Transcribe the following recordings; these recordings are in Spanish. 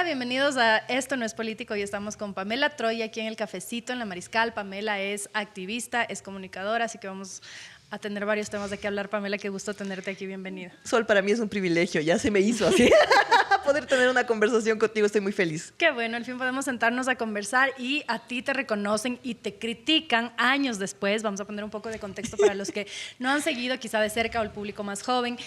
Hola, bienvenidos a Esto No es Político. Hoy estamos con Pamela Troya aquí en el cafecito en La Mariscal. Pamela es activista, es comunicadora, así que vamos a tener varios temas de qué hablar. Pamela, qué gusto tenerte aquí, bienvenida. Sol, para mí es un privilegio, ya se me hizo así. Poder tener una conversación contigo, estoy muy feliz. Qué bueno, al fin podemos sentarnos a conversar y a ti te reconocen y te critican años después. Vamos a poner un poco de contexto para los que no han seguido quizá de cerca o el público más joven.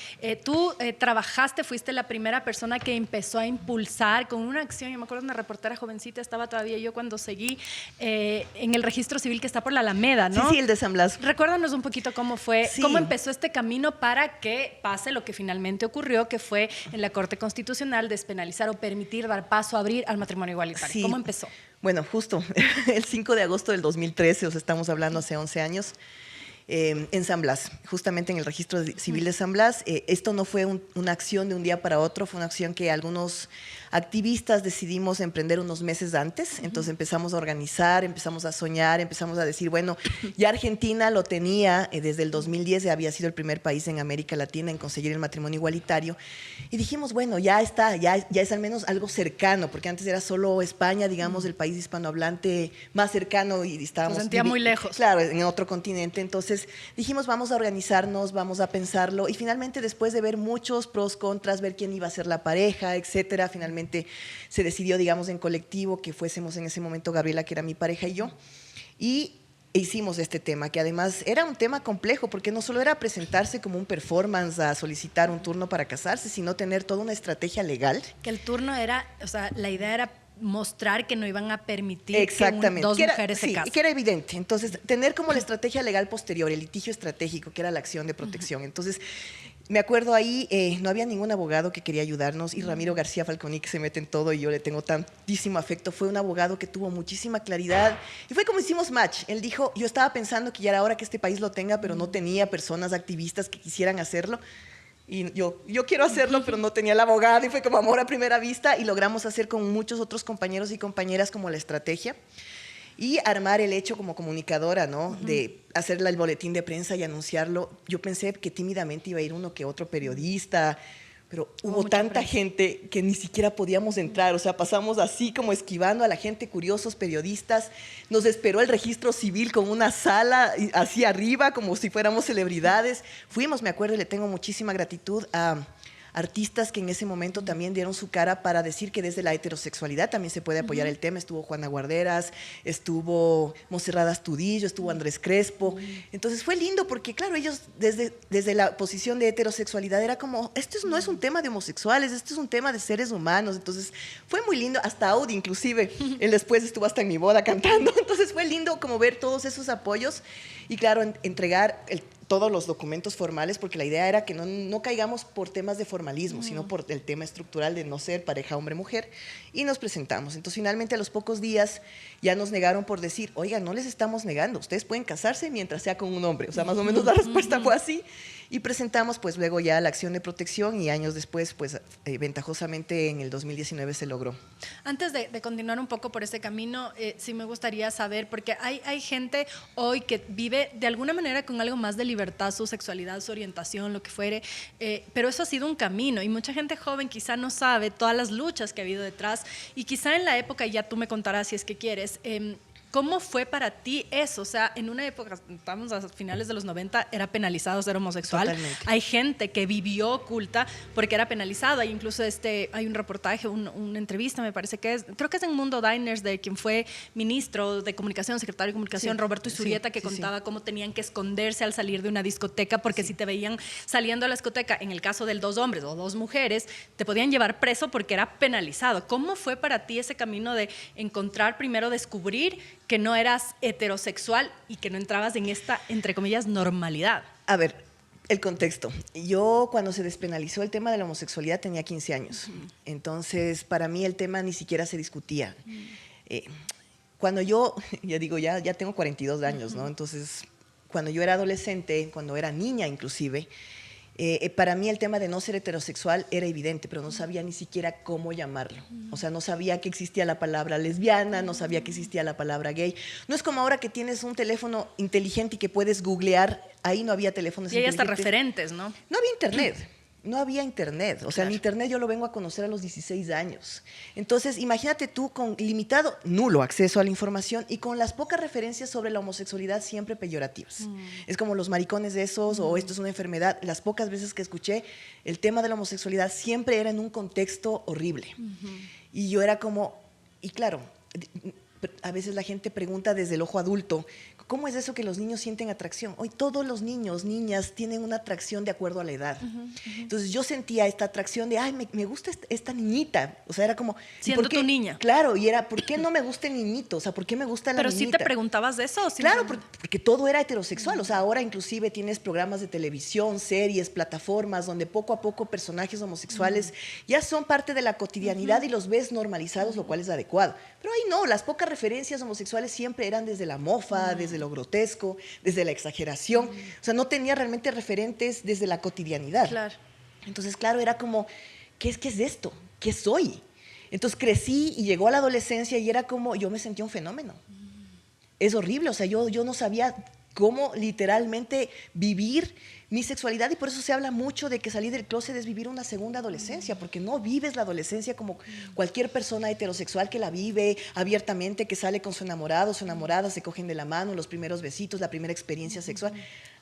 Tú trabajaste, fuiste la primera persona que empezó a impulsar con una acción. Yo me acuerdo de una reportera jovencita, estaba todavía yo cuando seguí en el registro civil que está por la Alameda, ¿no? Sí, sí, el de San Blas. Recuérdanos un poquito cómo fue, Sí. cómo empezó este camino para que pase lo que finalmente ocurrió, que fue en la Corte Constitucional despenalizar o permitir dar paso a abrir al matrimonio igualitario. Sí. ¿Cómo empezó? Bueno, justo el 5 de agosto del 2013, o sea, estamos hablando hace 11 años, en San Blas, justamente en el registro civil de San Blas. Esto no fue una acción de un día para otro, fue una acción que algunos activistas decidimos emprender unos meses antes. Entonces empezamos a organizar, empezamos a soñar, empezamos a decir, bueno, ya Argentina lo tenía desde el 2010, había sido el primer país en América Latina en conseguir el matrimonio igualitario. Y dijimos, bueno, ya está, ya es al menos algo cercano, porque antes era solo España, digamos, el país hispanohablante más cercano y estábamos... Se sentía muy lejos. Claro, en otro continente. Entonces dijimos, vamos a organizarnos, vamos a pensarlo. Y finalmente, después de ver muchos pros, contras, ver quién iba a ser la pareja, etcétera, finalmente se decidió, digamos, en colectivo que fuésemos en ese momento Gabriela, que era mi pareja, y yo. Y hicimos este tema, que además era un tema complejo, porque no solo era presentarse como un performance a solicitar un turno para casarse, sino tener toda una estrategia legal. Que el turno era, o sea, la idea era mostrar que no iban a permitir Exactamente, que dos mujeres se sí, casen. que era evidente. Entonces, tener como la estrategia legal posterior, el litigio estratégico, que era la acción de protección. Entonces, me acuerdo ahí, no había ningún abogado que quería ayudarnos, y Ramiro García Falconi, que se mete en todo y yo le tengo tantísimo afecto, fue un abogado que tuvo muchísima claridad y fue como hicimos match. Él dijo, yo estaba pensando que ya era hora que este país lo tenga, pero no tenía personas activistas que quisieran hacerlo. Y yo quiero hacerlo, pero no tenía el abogado, y fue como amor a primera vista, y logramos hacer con muchos otros compañeros y compañeras como la estrategia y armar el hecho como comunicadora, ¿no? De hacerle el boletín de prensa y anunciarlo. Yo pensé que tímidamente iba a ir uno que otro periodista, pero hubo tanta gente que ni siquiera podíamos entrar. O sea, pasamos así como esquivando a la gente, curiosos, periodistas. Nos esperó el registro civil con una sala así arriba, como si fuéramos celebridades. Fuimos, me acuerdo, y le tengo muchísima gratitud a artistas que en ese momento también dieron su cara para decir que desde la heterosexualidad también se puede apoyar el tema. Estuvo Juana Guarderas, estuvo Monserrat Astudillo, estuvo Andrés Crespo. Entonces fue lindo porque, claro, ellos desde la posición de heterosexualidad era como, esto no es un tema de homosexuales, esto es un tema de seres humanos. Entonces fue muy lindo, hasta Audi inclusive, él después estuvo hasta en mi boda cantando. Entonces fue lindo como ver todos esos apoyos y, claro, entregar todos los documentos formales, porque la idea era que no caigamos por temas de formalismo, sino por el tema estructural de no ser pareja hombre-mujer, y nos presentamos. Entonces, finalmente, a los pocos días ya nos negaron por decir, oigan, no les estamos negando, ustedes pueden casarse mientras sea con un hombre. O sea, más o menos la respuesta fue así, y presentamos pues luego ya la acción de protección, y años después, pues ventajosamente en el 2019 se logró. Antes de continuar un poco por ese camino, sí me gustaría saber, porque hay gente hoy que vive de alguna manera con algo más de libertad, su sexualidad, su orientación, lo que fuere, pero eso ha sido un camino, y mucha gente joven quizá no sabe todas las luchas que ha habido detrás, y quizá en la época, y ya tú me contarás si es que quieres, ¿cómo fue para ti eso? O sea, en una época, estamos a finales de los 90, era penalizado ser homosexual. Totalmente. Hay gente que vivió oculta porque era penalizado. Hay incluso hay un reportaje, una entrevista, me parece que es, creo que es en Mundo Diners, de quien fue ministro de Comunicación, secretario de Comunicación, Sí, Roberto Isurieta, que contaba cómo tenían que esconderse al salir de una discoteca, porque si te veían saliendo a la discoteca, en el caso de dos hombres o dos mujeres, te podían llevar preso porque era penalizado. ¿Cómo fue para ti ese camino de encontrar, primero descubrir que no eras heterosexual y que no entrabas en esta, entre comillas, normalidad? A ver, el contexto. Yo, cuando se despenalizó el tema de la homosexualidad, tenía 15 años. Entonces, para mí el tema ni siquiera se discutía. Cuando yo, ya digo, ya tengo 42 años, ¿no? Entonces, cuando yo era adolescente, cuando era niña inclusive, para mí el tema de no ser heterosexual era evidente, pero no sabía ni siquiera cómo llamarlo. O sea, no sabía que existía la palabra lesbiana, no sabía que existía la palabra gay. No es como ahora que tienes un teléfono inteligente y que puedes googlear. Ahí no había teléfonos Y hay hasta inteligentes. referentes, ¿no? No había internet. no había internet. O sea, Claro. el internet yo lo vengo a conocer a los 16 años. Entonces, imagínate tú con limitado, nulo acceso a la información y con las pocas referencias sobre la homosexualidad siempre peyorativas. Es como los maricones de esos o esto es una enfermedad. Las pocas veces que escuché el tema de la homosexualidad siempre era en un contexto horrible. Y yo era como, y claro, a veces la gente pregunta desde el ojo adulto, ¿cómo es eso que los niños sienten atracción? Hoy todos los niños, niñas tienen una atracción de acuerdo a la edad. Entonces yo sentía esta atracción de, ay, me gusta esta niñita. O sea, era como... ¿y Siendo por qué? tu niña. Claro, y era, ¿por qué no me gusta el niñito? O sea, ¿por qué me gusta la Pero niñita? sí te preguntabas de eso. ¿O Claro, simplemente? porque todo era heterosexual. O sea, ahora inclusive tienes programas de televisión, series, plataformas, donde poco a poco personajes homosexuales ya son parte de la cotidianidad y los ves normalizados, lo cual es adecuado. Pero ahí no, las pocas referencias homosexuales siempre eran desde la mofa, desde lo grotesco, desde la exageración. O sea, no tenía realmente referentes desde la cotidianidad. Claro. Entonces, claro, era como, qué es esto? ¿Qué soy? Entonces crecí y llegó a la adolescencia y era como, yo me sentía un fenómeno. Es horrible, o sea, yo no sabía cómo literalmente vivir mi sexualidad y por eso se habla mucho de que salir del closet es vivir una segunda adolescencia, porque no vives la adolescencia como cualquier persona heterosexual que la vive abiertamente, que sale con su enamorado, su enamorada, se cogen de la mano, los primeros besitos, la primera experiencia sexual.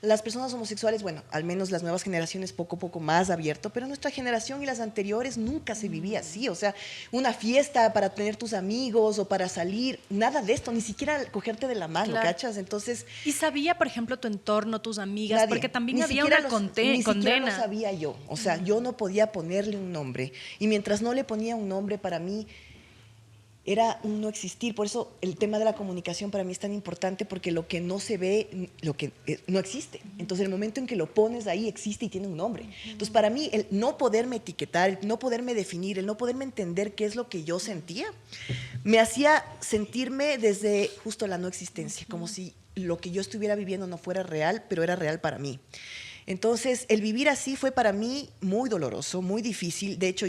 Las personas homosexuales, bueno, al menos las nuevas generaciones poco a poco más abierto, pero nuestra generación y las anteriores nunca se vivía así, o sea, una fiesta para tener tus amigos o para salir, nada de esto, ni siquiera cogerte de la mano, Claro. ¿cachas? Entonces... ¿Y sabía, por ejemplo, tu entorno, tus amigas? Nadie. Porque también Ni había siquiera una ni siquiera lo condena. sabía yo. O sea, yo no podía ponerle un nombre. Y mientras no le ponía un nombre, para mí era un no existir. Por eso el tema de la comunicación para mí es tan importante, porque lo que no se ve, lo que no existe. Entonces, el momento en que lo pones ahí, existe y tiene un nombre. Entonces, para mí, el no poderme etiquetar, el no poderme definir, el no poderme entender qué es lo que yo sentía, me hacía sentirme desde justo la no existencia, como si lo que yo estuviera viviendo no fuera real, pero era real para mí. Entonces, el vivir así fue para mí muy doloroso, muy difícil. De hecho,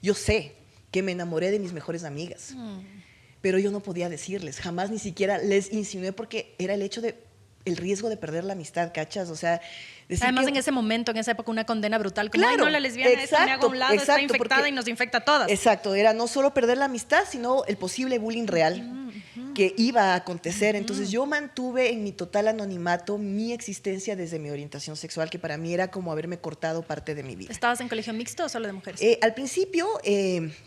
yo sé que me enamoré de mis mejores amigas, pero yo no podía decirles, jamás ni siquiera les insinué, porque era el riesgo de perder la amistad, ¿cachas? O sea, decir Además, que, en ese momento, en esa época, una condena brutal. Como, claro, ay, no, la lesbiana esta me hago a un lado, está exacto, infectada porque- y nos infecta a todas. Exacto, era no solo perder la amistad, sino el posible bullying real que iba a acontecer. Entonces yo mantuve en mi total anonimato mi existencia desde mi orientación sexual, que para mí era como haberme cortado parte de mi vida. ¿Estabas en colegio mixto o solo de mujeres? Al principio,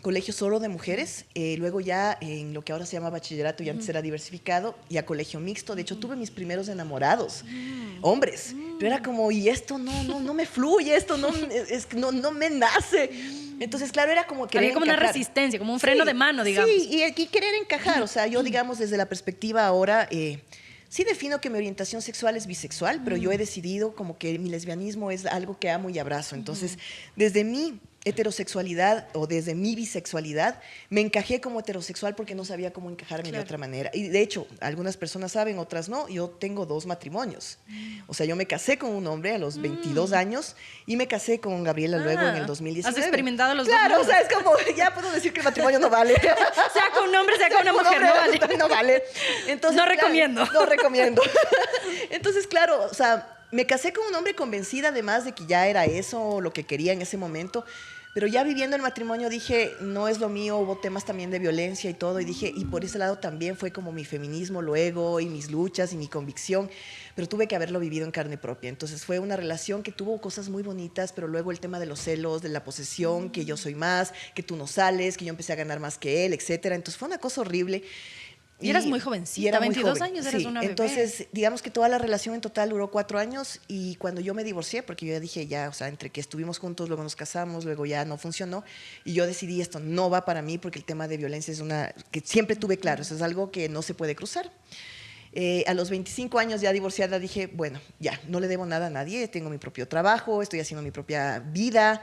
colegio solo de mujeres, luego ya en lo que ahora se llama bachillerato y antes era diversificado, ya colegio mixto. De hecho, tuve mis primeros enamorados, hombres, pero era como, y esto no me fluye, esto no me nace. Entonces, claro, era como querer Había como una encajar. resistencia, como un freno de mano, digamos. Sí, y querer encajar. O sea, yo, digamos, desde la perspectiva ahora, sí defino que mi orientación sexual es bisexual, pero yo he decidido como que mi lesbianismo es algo que amo y abrazo. Entonces, desde mi heterosexualidad o desde mi bisexualidad, me encajé como heterosexual porque no sabía cómo encajarme de Claro. otra manera. Y de hecho, algunas personas saben, otras no. Yo tengo 2 matrimonios. O sea, yo me casé con un hombre a los 22 años y me casé con Gabriela luego en el 2019. Has experimentado los dos Claro, o mundos. sea, es como, ya puedo decir que el matrimonio no vale. Sea con un hombre, sea con una mujer, no vale. No vale. Entonces, No claro, recomiendo. no recomiendo. Entonces, claro, o sea, me casé con un hombre convencida además de que ya era eso lo que quería en ese momento. Pero ya viviendo el matrimonio dije, no es lo mío, hubo temas también de violencia y todo, y dije, y por ese lado también fue como mi feminismo luego, y mis luchas y mi convicción, pero tuve que haberlo vivido en carne propia. Entonces fue una relación que tuvo cosas muy bonitas, pero luego el tema de los celos, de la posesión, que yo soy más, que tú no sales, que yo empecé a ganar más que él, etcétera. Entonces fue una cosa horrible. Y eras muy jovencita, y era muy 22 joven, años, eras sí. una bebé. Entonces, digamos que toda la relación en total duró 4 años, y cuando yo me divorcié, porque yo ya dije ya, o sea, entre que estuvimos juntos, luego nos casamos, luego ya no funcionó, y yo decidí esto no va para mí, porque el tema de violencia es una que siempre tuve claro, eso es algo que no se puede cruzar. A los 25 años ya divorciada dije, bueno, ya, no le debo nada a nadie, tengo mi propio trabajo, estoy haciendo mi propia vida,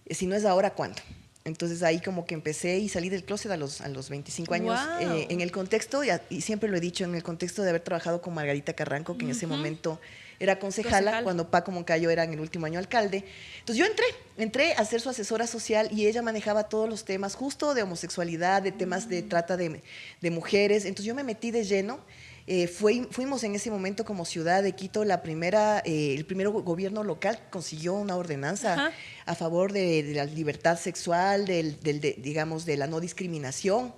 si no es ahora, ¿cuándo? Entonces ahí como que empecé y salí del closet a los 25 años, Wow. en el contexto, y siempre lo he dicho, en el contexto de haber trabajado con Margarita Carranco, que en ese momento era concejala, Concejal. cuando Paco Moncayo era en el último año alcalde. Entonces yo entré a ser su asesora social, y ella manejaba todos los temas justo de homosexualidad, de temas de trata de mujeres. Entonces yo me metí de lleno Fuimos en ese momento como ciudad de Quito el primer gobierno local que consiguió una ordenanza a favor de la libertad sexual, digamos, de la no discriminación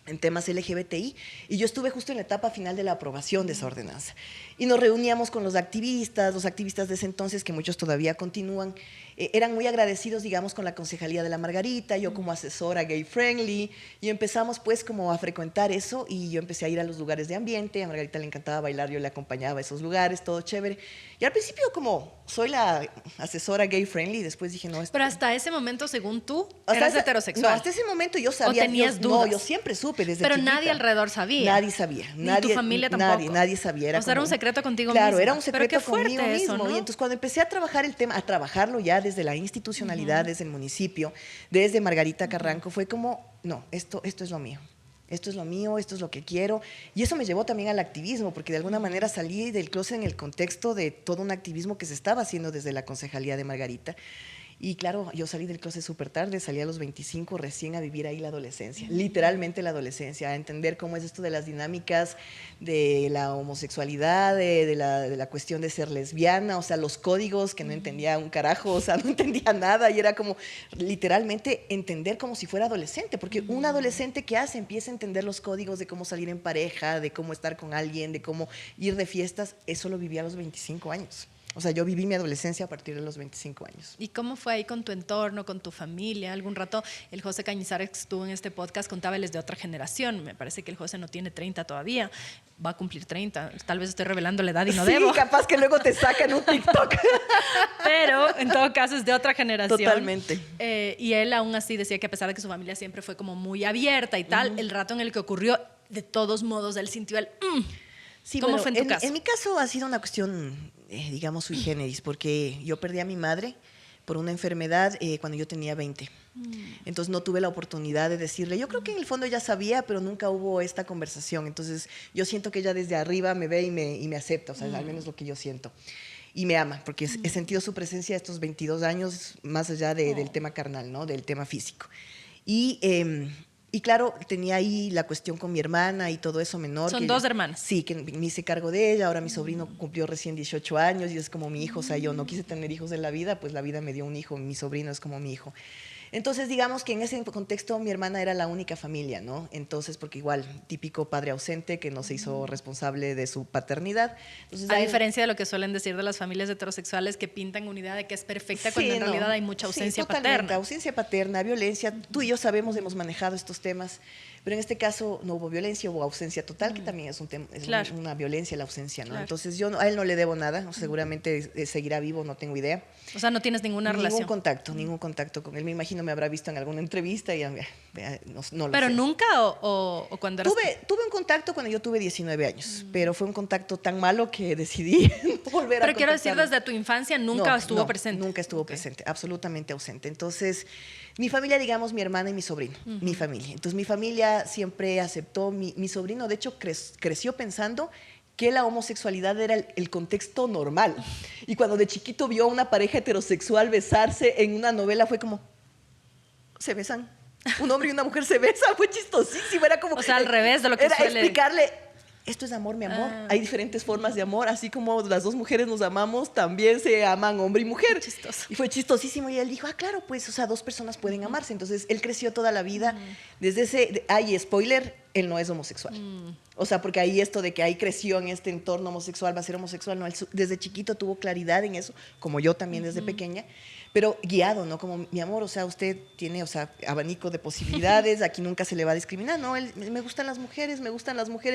en temas LGBTI, y yo estuve justo en la etapa final de la aprobación de esa ordenanza. Y nos reuníamos con los activistas de ese entonces, que muchos todavía continúan, eran muy agradecidos, digamos, con la Concejalía de la Margarita, yo como asesora gay friendly, y empezamos pues como a frecuentar eso, y yo empecé a ir a los lugares de ambiente, a Margarita le encantaba bailar, yo le acompañaba a esos lugares, todo chévere. Y al principio como soy la asesora gay friendly, después dije no. Pero hasta ese momento, según tú, eras heterosexual. No, hasta ese momento yo sabía. ¿O tenías dudas? No, yo siempre supe desde Pero chiquita. Nadie alrededor sabía. Nadie sabía. Ni tu familia tampoco. Nadie sabía. Era un secreto contigo mismo. Claro, era un secreto conmigo mismo. Eso, ¿no? Y entonces cuando empecé a trabajar el tema, a trabajarlo ya desde la institucionalidad, desde el municipio, desde Margarita Carranco, fue como, no, esto es lo mío. Esto es lo mío, esto es lo que quiero. Y eso me llevó también al activismo, porque de alguna manera salí del closet en el contexto de todo un activismo que se estaba haciendo desde la Concejalía de Margarita. Y claro, yo salí del closet súper tarde, salí a los 25 recién a vivir ahí la adolescencia, literalmente la adolescencia, a entender cómo es esto de las dinámicas de la homosexualidad, de la cuestión de ser lesbiana, o sea, los códigos que no entendía un carajo, o sea, no entendía nada, y era como literalmente entender como si fuera adolescente, porque un adolescente que hace empieza a entender los códigos de cómo salir en pareja, de cómo estar con alguien, de cómo ir de fiestas. Eso lo viví a los 25 años. O sea, yo viví mi adolescencia a partir de los 25 años. ¿Y cómo fue ahí con tu entorno, con tu familia? Algún rato el José Cañizares que estuvo en este podcast contaba, él es de otra generación. Me parece que el José no tiene 30 todavía. Va a cumplir 30. Tal vez estoy revelando la edad y no debo. Sí, capaz que luego te sacan un TikTok. Pero en todo caso es de otra generación. Totalmente. Y él aún así decía que a pesar de que su familia siempre fue como muy abierta y tal, el rato en el que ocurrió, de todos modos, él sintió el... Sí, ¿Cómo bueno, fue en tu caso? En mi caso ha sido una cuestión, digamos, sui generis, porque yo perdí a mi madre por una enfermedad cuando yo tenía 20. Entonces no tuve la oportunidad de decirle. Yo creo que en el fondo ella sabía, pero nunca hubo esta conversación. Entonces yo siento que ella desde arriba me ve y me acepta, o sea, al menos lo que yo siento. Y me ama, porque he sentido su presencia estos 22 años, más allá del tema carnal, ¿no? Del tema físico. Y claro, tenía ahí la cuestión con mi hermana y todo eso menor. Son dos hermanas. Sí, que me hice cargo de ella. Ahora mi sobrino cumplió recién 18 años y es como mi hijo. O sea, yo no quise tener hijos en la vida, pues la vida me dio un hijo. Mi sobrino es como mi hijo. Entonces, digamos que en ese contexto mi hermana era la única familia, ¿no? Entonces, porque igual, típico padre ausente que no se hizo responsable de su paternidad. Entonces, a diferencia de lo que suelen decir de las familias heterosexuales que pintan una idea de que es perfecta, cuando en realidad hay mucha ausencia paterna. Ausencia paterna, violencia. Tú y yo sabemos, hemos manejado estos temas, pero en este caso no hubo violencia, hubo ausencia total, que también es un tema, es una violencia la ausencia, ¿no? Claro. Entonces yo a él no le debo nada, seguramente seguirá vivo, no tengo idea. O sea, no tienes ninguna relación. Ningún contacto con él. Me imagino me habrá visto en alguna entrevista y no lo ¿Pero sé. nunca o cuando eras... Tuve un contacto cuando yo tuve 19 años, pero fue un contacto tan malo que decidí no volver a Pero quiero decir, desde tu infancia nunca estuvo presente. Nunca estuvo presente, absolutamente ausente. Entonces, mi familia, digamos, mi hermana y mi sobrino, mi familia. Entonces, mi familia siempre aceptó, mi sobrino, de hecho, creció pensando que la homosexualidad era el contexto normal. Y cuando de chiquito vio a una pareja heterosexual besarse en una novela, fue como, se besan. Un hombre y una mujer se besan, fue chistosísimo. Era como, o sea, al revés de lo que era suele... explicarle, esto es amor, mi amor. Hay diferentes formas de amor, así como las dos mujeres nos amamos, también se aman hombre y mujer. Chistoso. Y fue chistosísimo. Y él dijo, claro, pues, o sea, dos personas pueden amarse. Entonces, él creció toda la vida desde ese... spoiler, él no es homosexual. O sea, porque ahí esto de que ahí creció en este entorno homosexual, va a ser homosexual. No, él desde chiquito tuvo claridad en eso, como yo también desde pequeña. Pero guiado, ¿no? Como, mi amor, o sea, usted tiene, o sea, abanico de posibilidades, aquí nunca se le va a discriminar, ¿no? Él, me gustan las mujeres,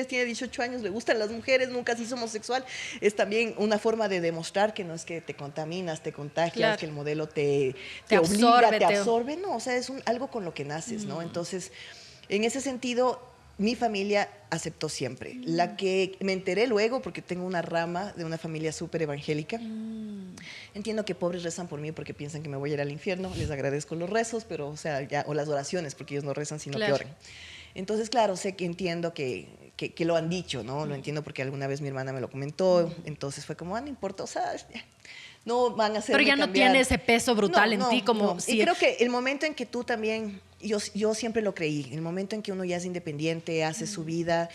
tiene 18 años, le gustan las mujeres, nunca se hizo homosexual. Es también una forma de demostrar que no es que te contaminas, te contagias, claro, que el modelo te obliga, te absorbe, no, o sea, es algo con lo que naces, ¿no? Entonces, en ese sentido, mi familia aceptó siempre. La que me enteré luego, porque tengo una rama de una familia súper evangélica. Entiendo que pobres rezan por mí porque piensan que me voy a ir al infierno. Les agradezco los rezos, pero, o sea, o las oraciones, porque ellos no rezan, sino que oran. Entonces, claro, entiendo que lo han dicho, ¿no? Lo entiendo porque alguna vez mi hermana me lo comentó. Entonces fue como, no importa, o sea, no van a hacer. Pero ya no tiene ese peso brutal en ti como... No. Si... Y creo que el momento en que tú también... Yo siempre lo creí. El momento en que uno ya es independiente, hace su vida,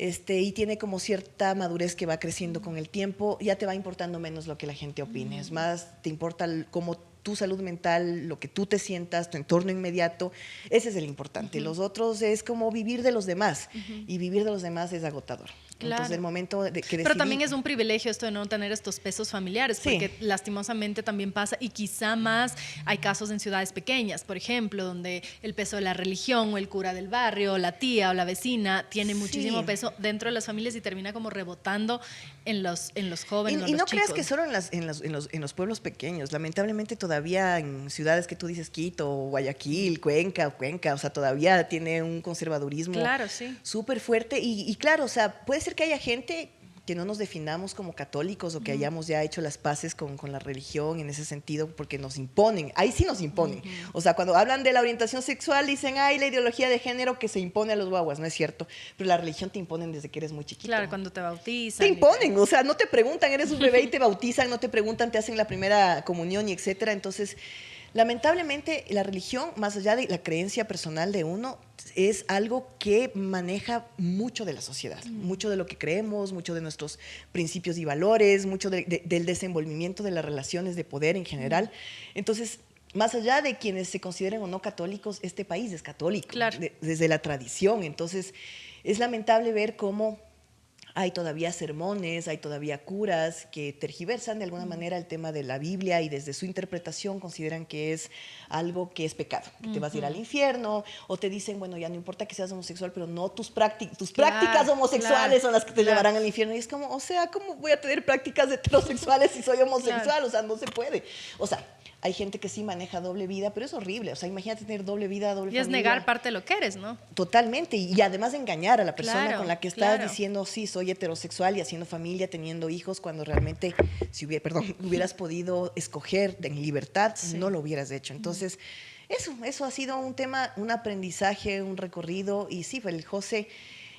y tiene como cierta madurez que va creciendo con el tiempo, ya te va importando menos lo que la gente opine, es más, te importa cómo tu salud mental, lo que tú te sientas, tu entorno inmediato, ese es el importante. Los otros es como vivir de los demás, y vivir de los demás es agotador. Claro. Entonces, el momento de que decidí... Pero también es un privilegio esto de no tener estos pesos familiares, porque lastimosamente también pasa, y quizá más hay casos en ciudades pequeñas, por ejemplo, donde el peso de la religión o el cura del barrio, o la tía o la vecina tiene muchísimo peso dentro de las familias y termina como rebotando en los jóvenes, y en no los creas chicos. que solo en los pueblos pequeños, lamentablemente todavía en ciudades que tú dices Quito, Guayaquil, Cuenca, o sea, todavía tiene un conservadurismo súper fuerte y claro, o sea, puede ser que haya gente que no nos definamos como católicos o que hayamos ya hecho las paces con la religión en ese sentido, porque nos imponen, ahí sí nos imponen. O sea, cuando hablan de la orientación sexual dicen, ay, la ideología de género que se impone a los guaguas, no es cierto, pero la religión te imponen desde que eres muy chiquito. Claro, cuando te bautizan. Te imponen, o sea, no te preguntan, eres un bebé y te bautizan, no te preguntan, te hacen la primera comunión y etcétera. Entonces, lamentablemente, la religión, más allá de la creencia personal de uno, es algo que maneja mucho de la sociedad, mucho de lo que creemos, mucho de nuestros principios y valores, mucho del desenvolvimiento de las relaciones de poder en general. Entonces, más allá de quienes se consideren o no católicos, este país es católico, desde la tradición. Entonces, es lamentable ver cómo hay todavía sermones, hay todavía curas que tergiversan de alguna manera el tema de la Biblia y desde su interpretación consideran que es algo que es pecado, que te vas a ir al infierno, o te dicen, bueno, ya no importa que seas homosexual, pero no tus prácticas homosexuales son las que te llevarán al infierno. Y es como, o sea, ¿cómo voy a tener prácticas heterosexuales si soy homosexual? O sea, no se puede. O sea, hay gente que sí maneja doble vida, pero es horrible. O sea, imagínate tener doble vida, doble familia. Y es negar parte de lo que eres, ¿no? Totalmente. Y además engañar a la persona con la que estás diciendo, sí, soy heterosexual y haciendo familia, teniendo hijos, cuando realmente, si hubieras podido escoger en libertad, no lo hubieras hecho. Entonces, eso ha sido un tema, un aprendizaje, un recorrido. Y sí, el José...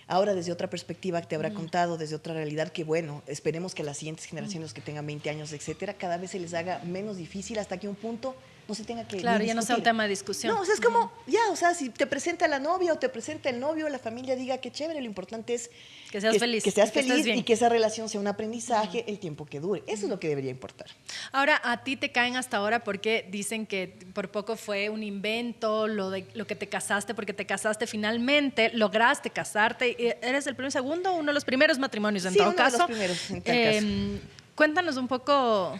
Ahora desde otra perspectiva que te habrá contado, desde otra realidad, que bueno, esperemos que las siguientes generaciones que tengan 20 años, etcétera, cada vez se les haga menos difícil hasta que un punto no se tenga que Claro, ya no sea un tema de discusión. No, o sea, es como, ya, o sea, si te presenta la novia o te presenta el novio, la familia diga qué chévere, lo importante es que seas feliz. Que seas feliz y que esa relación sea un aprendizaje el tiempo que dure. Eso es lo que debería importar. Ahora, a ti te caen hasta ahora porque dicen que por poco fue un invento, lo que te casaste, porque te casaste finalmente, lograste casarte. ¿Eres el primer, segundo, uno de los primeros matrimonios en todo caso? Sí, uno de los primeros en tal caso. Cuéntanos un poco...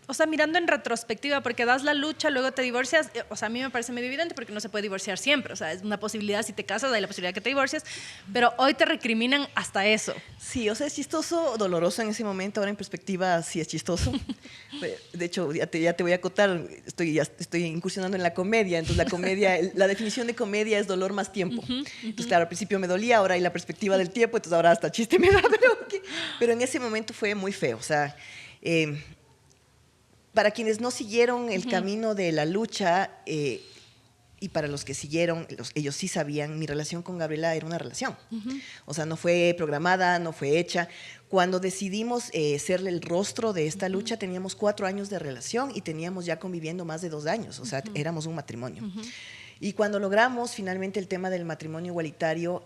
O sea, mirando en retrospectiva, porque das la lucha, luego te divorcias, o sea, a mí me parece medio evidente porque no se puede divorciar siempre, o sea, es una posibilidad, si te casas hay la posibilidad que te divorcies, pero hoy te recriminan hasta eso. Sí, o sea, es chistoso, doloroso en ese momento, ahora en perspectiva sí es chistoso. De hecho, ya te voy a acotar, estoy incursionando en la comedia, entonces la comedia, la definición de comedia es dolor más tiempo. Entonces, claro, al principio me dolía, ahora hay la perspectiva del tiempo, entonces ahora hasta chiste me da, pero en ese momento fue muy feo, o sea... para quienes no siguieron el camino de la lucha y para los que siguieron, ellos sí sabían, mi relación con Gabriela era una relación. O sea, no fue programada, no fue hecha. Cuando decidimos serle el rostro de esta lucha, teníamos 4 años de relación y teníamos ya conviviendo más de 2 años. O sea, éramos un matrimonio. Y cuando logramos finalmente el tema del matrimonio igualitario,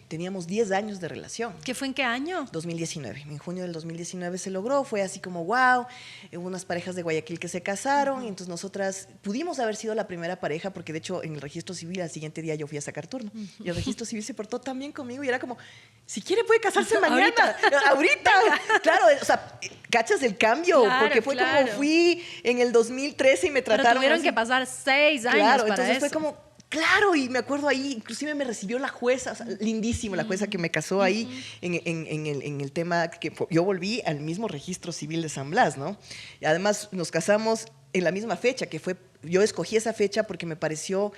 teníamos 10 años de relación. ¿Qué fue en qué año? 2019. En junio del 2019 se logró, fue así como wow, hubo unas parejas de Guayaquil que se casaron y entonces nosotras pudimos haber sido la primera pareja porque de hecho en el registro civil al siguiente día yo fui a sacar turno y el registro civil se portó tan bien conmigo y era como, si quiere puede casarse mañana, ahorita. Claro, o sea, cachas el cambio, claro, porque fue como fui en el 2013 y me trataron. Pero tuvieron que pasar 6 años claro, para entonces eso. Fue como, claro, y me acuerdo ahí, inclusive me recibió la jueza, o sea, lindísimo, la jueza que me casó ahí en el tema que yo volví al mismo registro civil de San Blas, ¿no? Y además nos casamos en la misma fecha, que fue, yo escogí esa fecha porque me pareció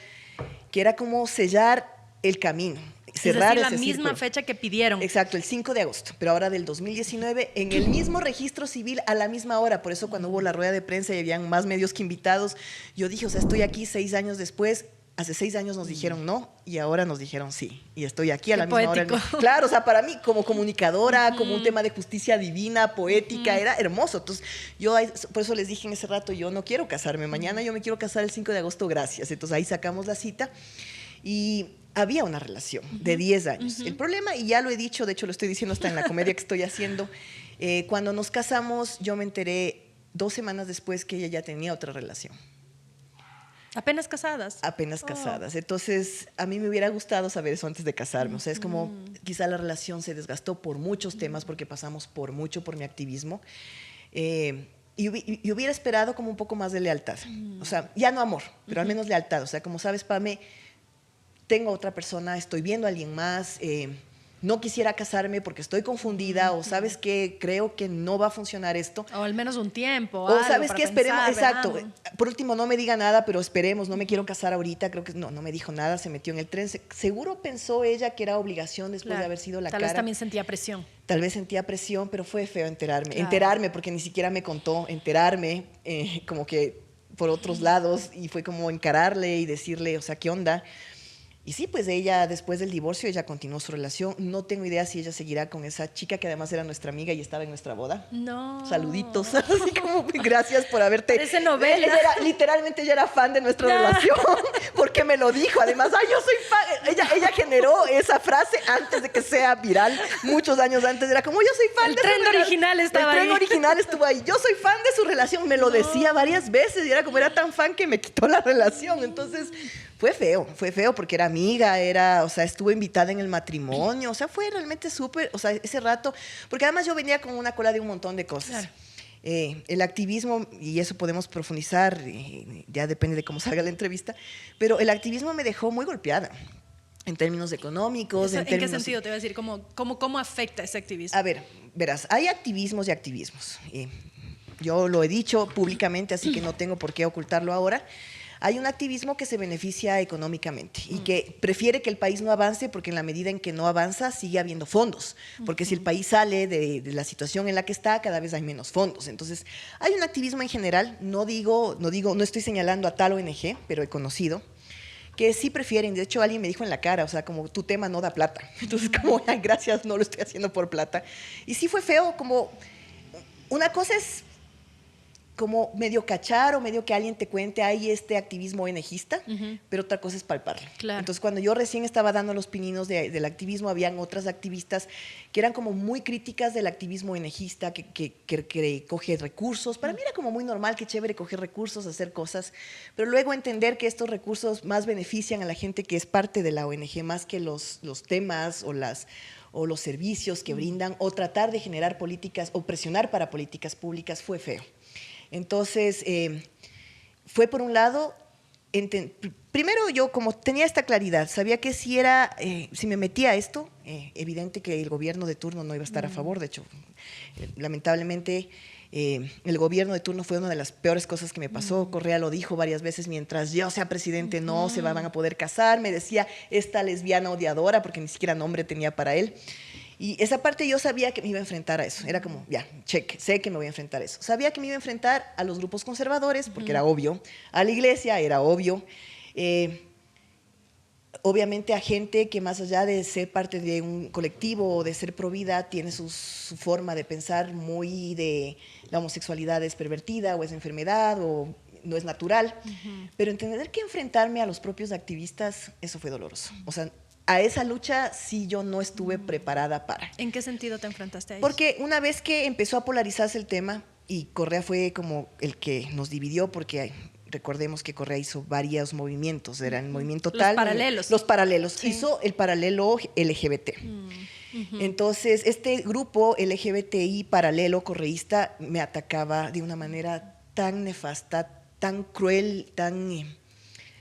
que era como sellar el camino. Cerrar es decir, la ese misma círculo. fecha que pidieron. Exacto, el 5 de agosto, pero ahora del 2019, en el mismo registro civil a la misma hora. Por eso cuando hubo la rueda de prensa y habían más medios que invitados, yo dije, o sea, estoy aquí 6 años después. Hace 6 años nos dijeron no y ahora nos dijeron sí. Y estoy aquí a la misma hora. Claro, o sea, para mí como comunicadora, como un tema de justicia divina, poética, era hermoso. Entonces, yo por eso les dije en ese rato, yo no quiero casarme mañana, yo me quiero casar el 5 de agosto, gracias. Entonces, ahí sacamos la cita y había una relación de 10 años. El problema, y ya lo he dicho, de hecho lo estoy diciendo hasta en la comedia que estoy haciendo, cuando nos casamos yo me enteré 2 semanas después que ella ya tenía otra relación. ¿Apenas casadas? Apenas casadas. Entonces, a mí me hubiera gustado saber eso antes de casarme. O sea, es como quizá la relación se desgastó por muchos temas porque pasamos por mucho por mi activismo. Y hubiera esperado como un poco más de lealtad. O sea, ya no amor, pero al menos lealtad. O sea, como sabes, Pame, tengo otra persona, estoy viendo a alguien más, no quisiera casarme porque estoy confundida, o sabes que creo que no va a funcionar esto. O al menos un tiempo. O sabes que esperemos, pensar, exacto. ¿verdad? Por último, no me diga nada, pero esperemos, no me quiero casar ahorita. Creo que no me dijo nada, se metió en el tren. Seguro pensó ella que era obligación después Claro. de haber sido la Tal cara. vez también sentía presión. Tal vez sentía presión, pero fue feo enterarme. Claro. Enterarme, porque ni siquiera me contó, enterarme como que por otros lados, y fue como encararle y decirle, o sea, ¿qué onda? Y sí, pues ella, después del divorcio, ella continuó su relación. No tengo idea si ella seguirá con esa chica que además era nuestra amiga y estaba en nuestra boda. No. Saluditos, así como gracias por haberte... Parece novela. Literalmente ella era fan de nuestra relación, porque me lo dijo. Además, ay, yo soy fan. Ella generó esa frase antes de que sea viral, muchos años antes. Era como, yo soy fan El de su tren relación. original estaba El tren ahí. original estuvo ahí. Yo soy fan de su relación. Me lo decía varias veces y era como, era tan fan que me quitó la relación. Entonces... fue feo porque era amiga, o sea, estuvo invitada en el matrimonio, o sea, fue realmente súper, o sea, ese rato, porque además yo venía con una cola de un montón de cosas. Claro. El activismo, y eso podemos profundizar, ya depende de cómo salga la entrevista, pero el activismo me dejó muy golpeada. En términos económicos, ¿En términos... qué sentido te voy a decir? ¿Cómo afecta ese activismo? A ver, verás, hay activismos y activismos. Yo lo he dicho públicamente, así que no tengo por qué ocultarlo ahora. Hay un activismo que se beneficia económicamente y que prefiere que el país no avance porque en la medida en que no avanza sigue habiendo fondos, porque si el país sale de la situación en la que está, cada vez hay menos fondos. Entonces, hay un activismo en general, no estoy señalando a tal ONG, pero he conocido, que sí prefieren, de hecho alguien me dijo en la cara, o sea, como tu tema no da plata. Entonces, como, ay, gracias, no lo estoy haciendo por plata. Y sí fue feo, como, una cosa es como medio cachar o medio que alguien te cuente, hay este activismo ONGista, pero otra cosa es palparlo. Claro. Entonces, cuando yo recién estaba dando los pininos del activismo, habían otras activistas que eran como muy críticas del activismo ONGista, que coge recursos. Para mí era como muy normal, qué chévere coger recursos, hacer cosas, pero luego entender que estos recursos más benefician a la gente que es parte de la ONG, más que los temas o los servicios que brindan, o tratar de generar políticas o presionar para políticas públicas, fue feo. Entonces, fue por un lado, primero yo como tenía esta claridad, sabía que si me metía a esto, evidente que el gobierno de turno no iba a estar a favor, de hecho, lamentablemente el gobierno de turno fue una de las peores cosas que me pasó. Correa lo dijo varias veces, mientras yo sea presidente no se van a poder casar, me decía esta lesbiana odiadora, porque ni siquiera nombre tenía para él. Y esa parte yo sabía que me iba a enfrentar a eso. Era como, ya, check, sé que me voy a enfrentar a eso. Sabía que me iba a enfrentar a los grupos conservadores, porque era obvio. A la iglesia, era obvio. Obviamente a gente que más allá de ser parte de un colectivo o de ser pro vida, tiene su forma de pensar muy de la homosexualidad es pervertida o es enfermedad o no es natural. Pero entender que enfrentarme a los propios activistas, eso fue doloroso. O sea, a esa lucha sí yo no estuve preparada para. ¿En qué sentido te enfrentaste a ellos? Porque una vez que empezó a polarizarse el tema, y Correa fue como el que nos dividió, porque recordemos que Correa hizo varios movimientos, era el movimiento tal. Los paralelos. Los paralelos. Sí. Hizo el paralelo LGBT. Entonces, este grupo LGBTI paralelo correísta me atacaba de una manera tan nefasta, tan cruel, tan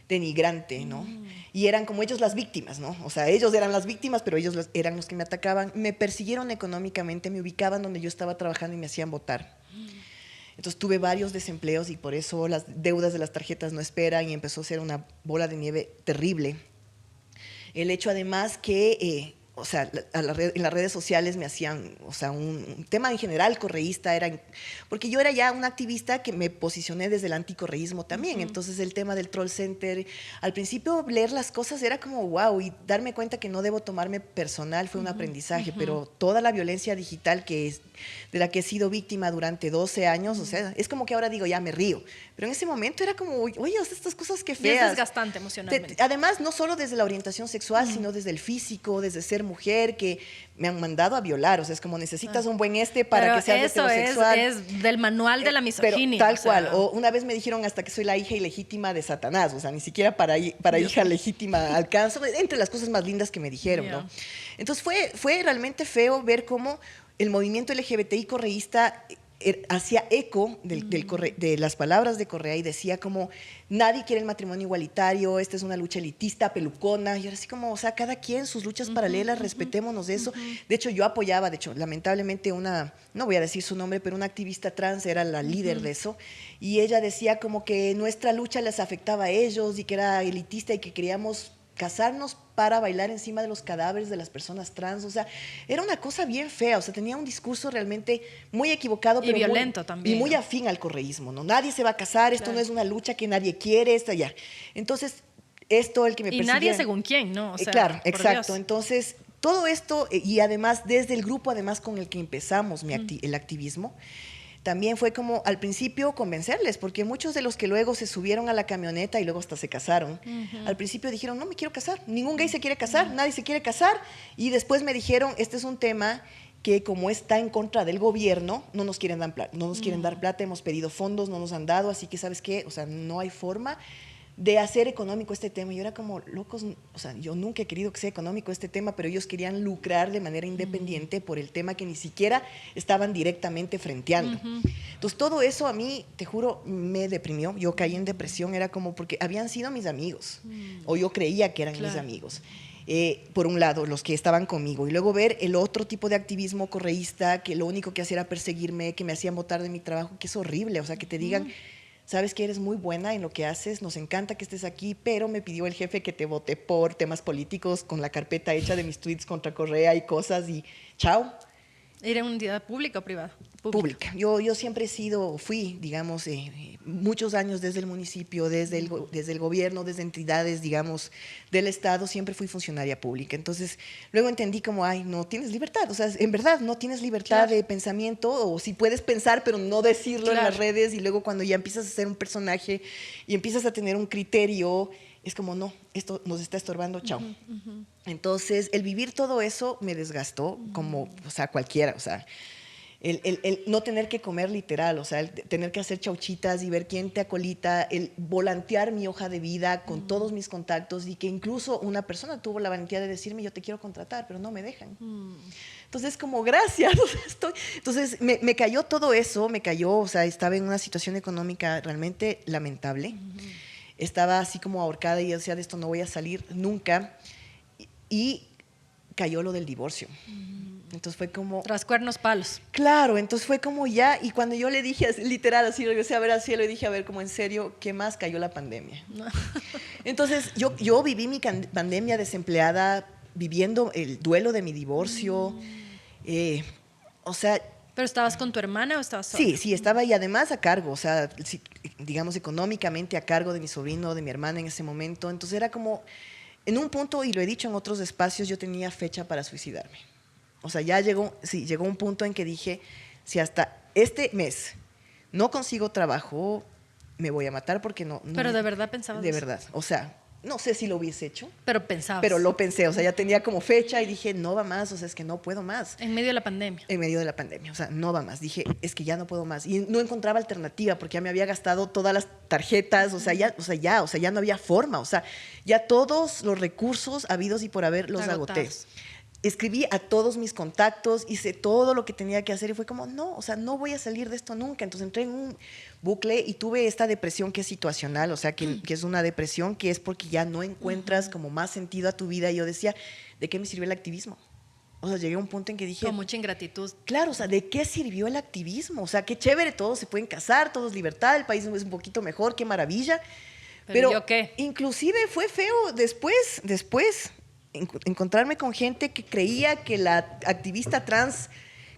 denigrante, ¿no? Y eran como ellos las víctimas, ¿no? O sea, ellos eran las víctimas, pero ellos eran los que me atacaban. Me persiguieron económicamente, me ubicaban donde yo estaba trabajando y me hacían votar. Entonces tuve varios desempleos y por eso las deudas de las tarjetas no esperan y empezó a ser una bola de nieve terrible. El hecho además que o sea, en las redes sociales me hacían, o sea, un tema en general correísta, porque yo era ya una activista que me posicioné desde el anticorreísmo también, entonces el tema del troll center, al principio leer las cosas era como wow, y darme cuenta que no debo tomarme personal fue un aprendizaje, pero toda la violencia digital de la que he sido víctima durante 12 años, o sea, es como que ahora digo, ya me río, pero en ese momento era como, oye, o sea, estas cosas que feas. Y es desgastante emocionalmente. Además, no solo desde la orientación sexual, sino desde el físico, desde ser mujer, que me han mandado a violar, o sea, es como necesitas un buen para pero que seas eso heterosexual. es del manual de la misoginia. Pero, tal cual, o una vez me dijeron hasta que soy la hija ilegítima de Satanás, o sea, ni siquiera para hija legítima alcanzo, entre las cosas más lindas que me dijeron, ¿no? Entonces fue realmente feo ver cómo el movimiento LGBTI correísta hacía eco de las palabras de Correa y decía como nadie quiere el matrimonio igualitario, esta es una lucha elitista, pelucona, y era así como, o sea, cada quien sus luchas paralelas, respetémonos de eso. De hecho, yo apoyaba, lamentablemente no voy a decir su nombre, pero una activista trans era la líder de eso, y ella decía como que nuestra lucha les afectaba a ellos y que era elitista y que queríamos casarnos para bailar encima de los cadáveres de las personas trans, o sea, era una cosa bien fea, o sea, tenía un discurso realmente muy equivocado, y pero violento también, y muy afín al correísmo, ¿no? Nadie se va a casar, esto no es una lucha que nadie quiere, esta ya. Entonces, el que me perseguía... Y nadie según quién, ¿no? O sea, claro, exacto. Dios. Entonces, todo esto, y además, desde el grupo, además, con el que empezamos el activismo, también fue como al principio convencerles, porque muchos de los que luego se subieron a la camioneta y luego hasta se casaron, al principio dijeron, no me quiero casar, ningún gay se quiere casar, nadie se quiere casar, y después me dijeron, este es un tema que como está en contra del gobierno, no nos quieren dar plata, hemos pedido fondos, no nos han dado, así que ¿sabes qué? O sea, no hay forma de hacer económico este tema. Yo era como, locos, o sea, yo nunca he querido que sea económico este tema, pero ellos querían lucrar de manera independiente por el tema que ni siquiera estaban directamente frenteando. Entonces, todo eso a mí, te juro, me deprimió. Yo caí en depresión, era como porque habían sido mis amigos, o yo creía que eran mis amigos. Por un lado, los que estaban conmigo, y luego ver el otro tipo de activismo correísta, que lo único que hacía era perseguirme, que me hacían botar de mi trabajo, que es horrible, o sea, que te digan... Sabes que eres muy buena en lo que haces, nos encanta que estés aquí, pero me pidió el jefe que te vote por temas políticos con la carpeta hecha de mis tweets contra Correa y cosas y chao. ¿Era una entidad pública o privada? Pública. Yo siempre fui, digamos, muchos años desde el municipio, desde el gobierno, desde entidades, digamos, del Estado, siempre fui funcionaria pública. Entonces, luego entendí como, no tienes libertad, o sea, en verdad no tienes libertad de pensamiento, o si puedes pensar, pero no decirlo en las redes, y luego cuando ya empiezas a ser un personaje y empiezas a tener un criterio, es como, no, esto nos está estorbando, chao. Entonces, el vivir todo eso me desgastó, como, o sea, cualquiera, o sea, el no tener que comer literal, o sea, el tener que hacer chauchitas y ver quién te acolita, el volantear mi hoja de vida con todos mis contactos y que incluso una persona tuvo la valentía de decirme, yo te quiero contratar, pero no me dejan. Entonces, como, gracias. Entonces, me cayó todo eso, o sea, estaba en una situación económica realmente lamentable. Estaba así como ahorcada y yo decía, de esto no voy a salir nunca. Y cayó lo del divorcio. Entonces fue como... Tras cuernos palos. Claro, entonces fue como ya, y cuando yo le dije, literal, así, regresé a ver al cielo y dije, a ver, como en serio, ¿qué más? Cayó la pandemia. No. Entonces yo viví mi pandemia desempleada, viviendo el duelo de mi divorcio. O sea... ¿Pero estabas con tu hermana o estabas sola? Sí, estaba y además a cargo, o sea, digamos económicamente a cargo de mi sobrino, de mi hermana en ese momento. Entonces era como, en un punto, y lo he dicho en otros espacios, yo tenía fecha para suicidarme. O sea, ya llegó un punto en que dije, si hasta este mes no consigo trabajo, me voy a matar porque no. ¿Pero de verdad pensabas de eso? verdad, o sea, no sé si lo hubiese hecho. Pero pensabas. Pero lo pensé, o sea, ya tenía como fecha y dije, no va más, o sea, es que no puedo más. En medio de la pandemia. En medio de la pandemia, o sea, no va más. Dije, es que ya no puedo más. Y no encontraba alternativa porque ya me había gastado todas las tarjetas, o sea, ya no había forma, o sea, ya todos los recursos habidos y por haber los agoté. Escribí a todos mis contactos, hice todo lo que tenía que hacer y fue como, no, o sea, no voy a salir de esto nunca. Entonces entré en un bucle y tuve esta depresión que es situacional, o sea, que es una depresión que es porque ya no encuentras como más sentido a tu vida. Y yo decía, ¿de qué me sirvió el activismo? O sea, llegué a un punto en que dije... Con mucha ingratitud. Claro, o sea, ¿de qué sirvió el activismo? O sea, qué chévere, todos se pueden casar, todo es libertad, el país es un poquito mejor, qué maravilla. ¿Pero yo qué? Inclusive fue feo después encontrarme con gente que creía que la activista trans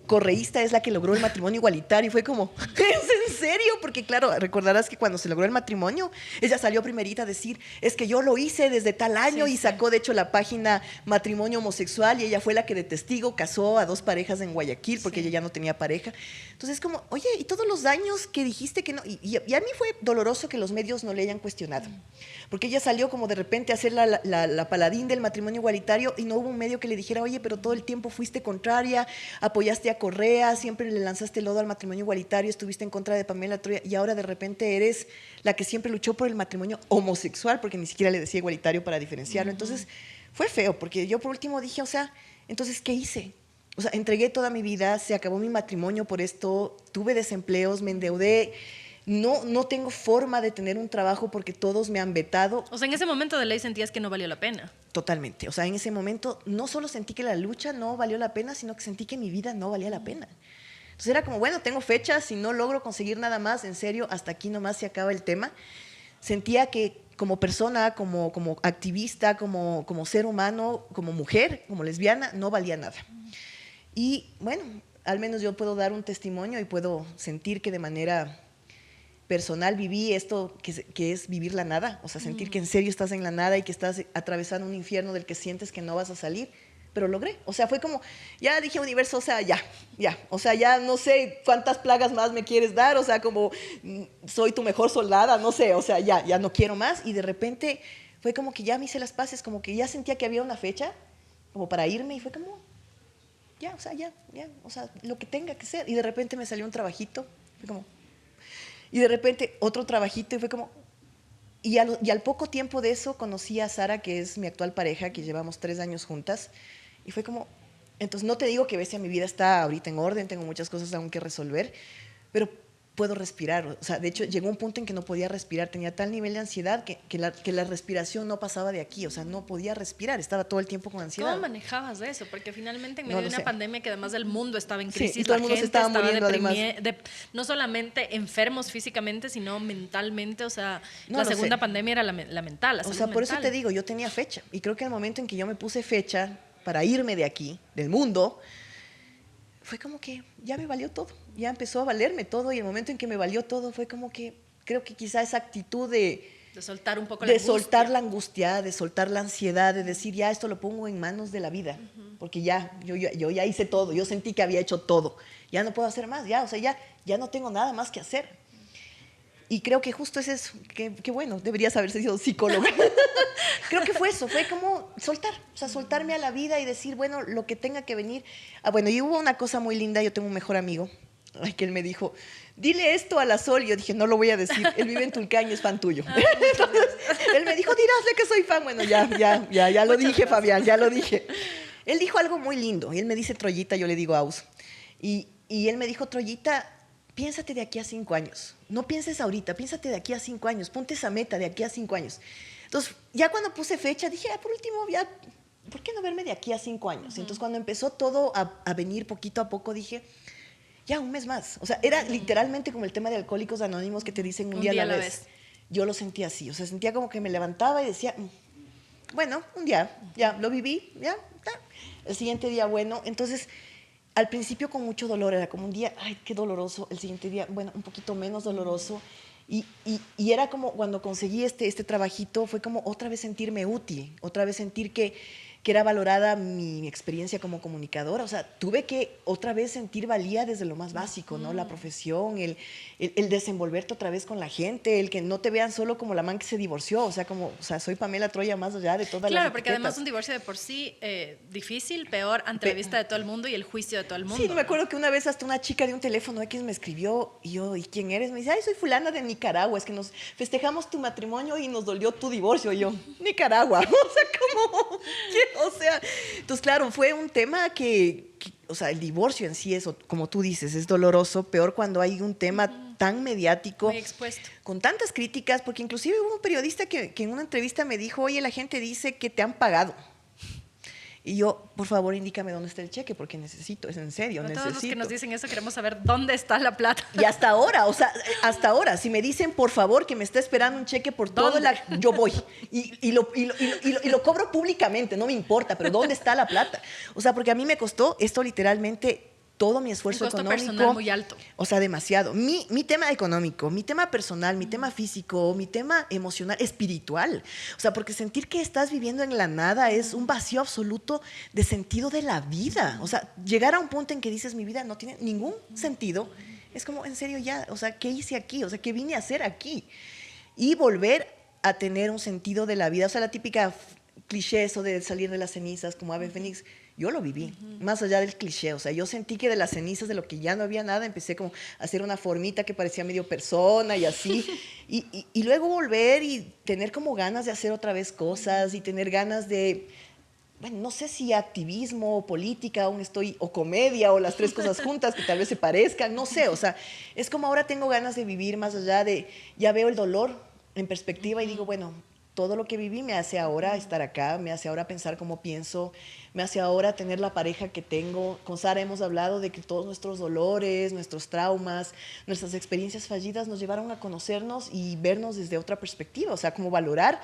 correísta es la que logró el matrimonio igualitario. Y fue como, ¿es en serio? Porque claro, recordarás que cuando se logró el matrimonio, ella salió primerita a decir, es que yo lo hice desde tal año, y sacó de hecho la página Matrimonio Homosexual, y ella fue la que de testigo casó a 2 parejas en Guayaquil, porque ella ya no tenía pareja. Entonces como, oye, y todos los años que dijiste que no, y a mí fue doloroso que los medios no le hayan cuestionado, porque ella salió como de repente a hacer la paladín del matrimonio igualitario, y no hubo un medio que le dijera, oye, pero todo el tiempo fuiste contraria, apoyaste a Correa, siempre le lanzaste lodo al matrimonio igualitario, estuviste en contra de Pamela Troya, y ahora de repente eres la que siempre luchó por el matrimonio homosexual, porque ni siquiera le decía igualitario para diferenciarlo. Entonces fue feo, porque yo por último dije, o sea, entonces, ¿qué hice? O sea, entregué toda mi vida, se acabó mi matrimonio por esto, tuve desempleos, me endeudé, no tengo forma de tener un trabajo porque todos me han vetado. O sea, en ese momento de ley sentías que no valió la pena. Totalmente. O sea, en ese momento no solo sentí que la lucha no valió la pena, sino que sentí que mi vida no valía la pena. Entonces era como, bueno, tengo fechas, y no logro conseguir nada más, en serio, hasta aquí nomás se acaba el tema. Sentía que como persona, como activista, como ser humano, como mujer, como lesbiana, no valía nada. Y bueno, al menos yo puedo dar un testimonio y puedo sentir que de manera personal viví esto que es vivir la nada, o sea, sentir que en serio estás en la nada y que estás atravesando un infierno del que sientes que no vas a salir, pero logré. O sea, fue como, ya dije, universo, o sea, ya, o sea, ya no sé cuántas plagas más me quieres dar, o sea, como soy tu mejor soldada, no sé, o sea, ya no quiero más. Y de repente fue como que ya me hice las paces, como que ya sentía que había una fecha como para irme, y fue como, ya, o sea, lo que tenga que ser. Y de repente me salió un trabajito, fue como, y de repente otro trabajito, y fue como, y al poco tiempo de eso conocí a Sara, que es mi actual pareja, que llevamos 3 años juntas, y fue como, entonces no te digo que bestia, mi vida está ahorita en orden, tengo muchas cosas aún que resolver, pero puedo respirar. O sea, de hecho llegó un punto en que no podía respirar, tenía tal nivel de ansiedad que la respiración no pasaba de aquí, o sea, no podía respirar, estaba todo el tiempo con ansiedad. ¿Cómo manejabas eso? Porque finalmente en medio de una pandemia que además el mundo estaba en crisis, sí, y todo el mundo se estaba muriendo además. No solamente enfermos físicamente, sino mentalmente, o sea, No, la segunda pandemia era la mental, la o sea, por eso te digo, yo tenía fecha, y creo que el momento en que yo me puse fecha para irme de aquí, del mundo, fue como que ya me valió todo, ya empezó a valerme todo, y el momento en que me valió todo fue como que, creo que quizá esa actitud de soltar un poco la angustia. De soltar la angustia, de soltar la ansiedad, de decir, ya esto lo pongo en manos de la vida, porque ya, yo ya hice todo, yo sentí que había hecho todo, ya no puedo hacer más, ya, o sea, ya no tengo nada más que hacer. Y creo que justo ese es, que bueno, deberías haber sido psicóloga. Creo que fue eso, fue como soltar, o sea, soltarme a la vida y decir, bueno, lo que tenga que venir. Bueno, y hubo una cosa muy linda, yo tengo un mejor amigo, que él me dijo, dile esto a la Sol, y yo dije, no lo voy a decir, él vive en Tulcán y es fan tuyo. Entonces, él me dijo, dirásle que soy fan. Bueno, ya lo dije, gracias. Fabián, ya lo dije. Él dijo algo muy lindo, y él me dice Troyita, yo le digo Aus, y él me dijo, Troyita, piénsate de aquí a 5 años. No pienses ahorita, piénsate de aquí a 5 años. Ponte esa meta de aquí a 5 años. Entonces, ya cuando puse fecha, dije, por último, ya, ¿por qué no verme de aquí a 5 años? Entonces, cuando empezó todo a venir poquito a poco, dije, ya, un mes más. O sea, era literalmente como el tema de Alcohólicos Anónimos, que te dicen un día a la vez. Yo lo sentía así. O sea, sentía como que me levantaba y decía, bueno, un día, ya, lo viví, ya, está. El siguiente día, bueno, entonces... Al principio con mucho dolor, era como un día, ay, qué doloroso, el siguiente día, bueno, un poquito menos doloroso, y era como cuando conseguí este trabajito, fue como otra vez sentirme útil, otra vez sentir que era valorada mi experiencia como comunicadora. O sea, tuve que otra vez sentir valía desde lo más básico, ¿no? La profesión, el desenvolverte otra vez con la gente, el que no te vean solo como la man que se divorció, o sea, soy Pamela Troya más allá de todas las etiquetas. Claro, porque además un divorcio de por sí difícil, peor ante la vista de todo el mundo y el juicio de todo el mundo. Sí, me acuerdo que una vez hasta una chica de un teléfono X me escribió, y yo, ¿y quién eres? Me dice, ay, soy fulana de Nicaragua, es que nos festejamos tu matrimonio y nos dolió tu divorcio. Y yo, Nicaragua, o sea, ¿cómo? ¿Qué? O sea, entonces, claro, fue un tema o sea, el divorcio en sí es, como tú dices, es doloroso, peor cuando hay un tema tan mediático, muy expuesto, con tantas críticas, porque inclusive hubo un periodista que en una entrevista me dijo, oye, la gente dice que te han pagado. Y yo, por favor, indícame dónde está el cheque, porque necesito, es en serio, No, necesito. todos los que nos dicen eso queremos saber dónde está la plata. Y hasta ahora, o sea, hasta ahora, si me dicen, por favor, que me está esperando un cheque por todo, yo voy. Y lo cobro públicamente, no me importa, pero ¿dónde está la plata? O sea, porque a mí me costó esto literalmente todo mi esfuerzo económico. Un costo personal muy alto. O sea, demasiado. Mi tema económico, mi tema personal, mi tema físico, mi tema emocional, espiritual. O sea, porque sentir que estás viviendo en la nada es un vacío absoluto de sentido de la vida. O sea, llegar a un punto en que dices, mi vida no tiene ningún sentido, es como, en serio, ya, o sea, ¿qué hice aquí? O sea, ¿qué vine a hacer aquí? Y volver a tener un sentido de la vida. O sea, la típica cliché, eso de salir de las cenizas como ave fénix. Yo lo viví, más allá del cliché. O sea, yo sentí que de las cenizas, de lo que ya no había nada, empecé como a hacer una formita que parecía medio persona y así. Y luego volver y tener como ganas de hacer otra vez cosas y tener ganas de, bueno, no sé si activismo o política aún estoy, o comedia, o las tres cosas juntas que tal vez se parezcan, no sé. O sea, es como ahora tengo ganas de vivir más allá de, ya veo el dolor en perspectiva y digo, bueno, todo lo que viví me hace ahora estar acá, me hace ahora pensar cómo pienso, me hace ahora tener la pareja que tengo. Con Sara hemos hablado de que todos nuestros dolores, nuestros traumas, nuestras experiencias fallidas nos llevaron a conocernos y vernos desde otra perspectiva, o sea, como valorar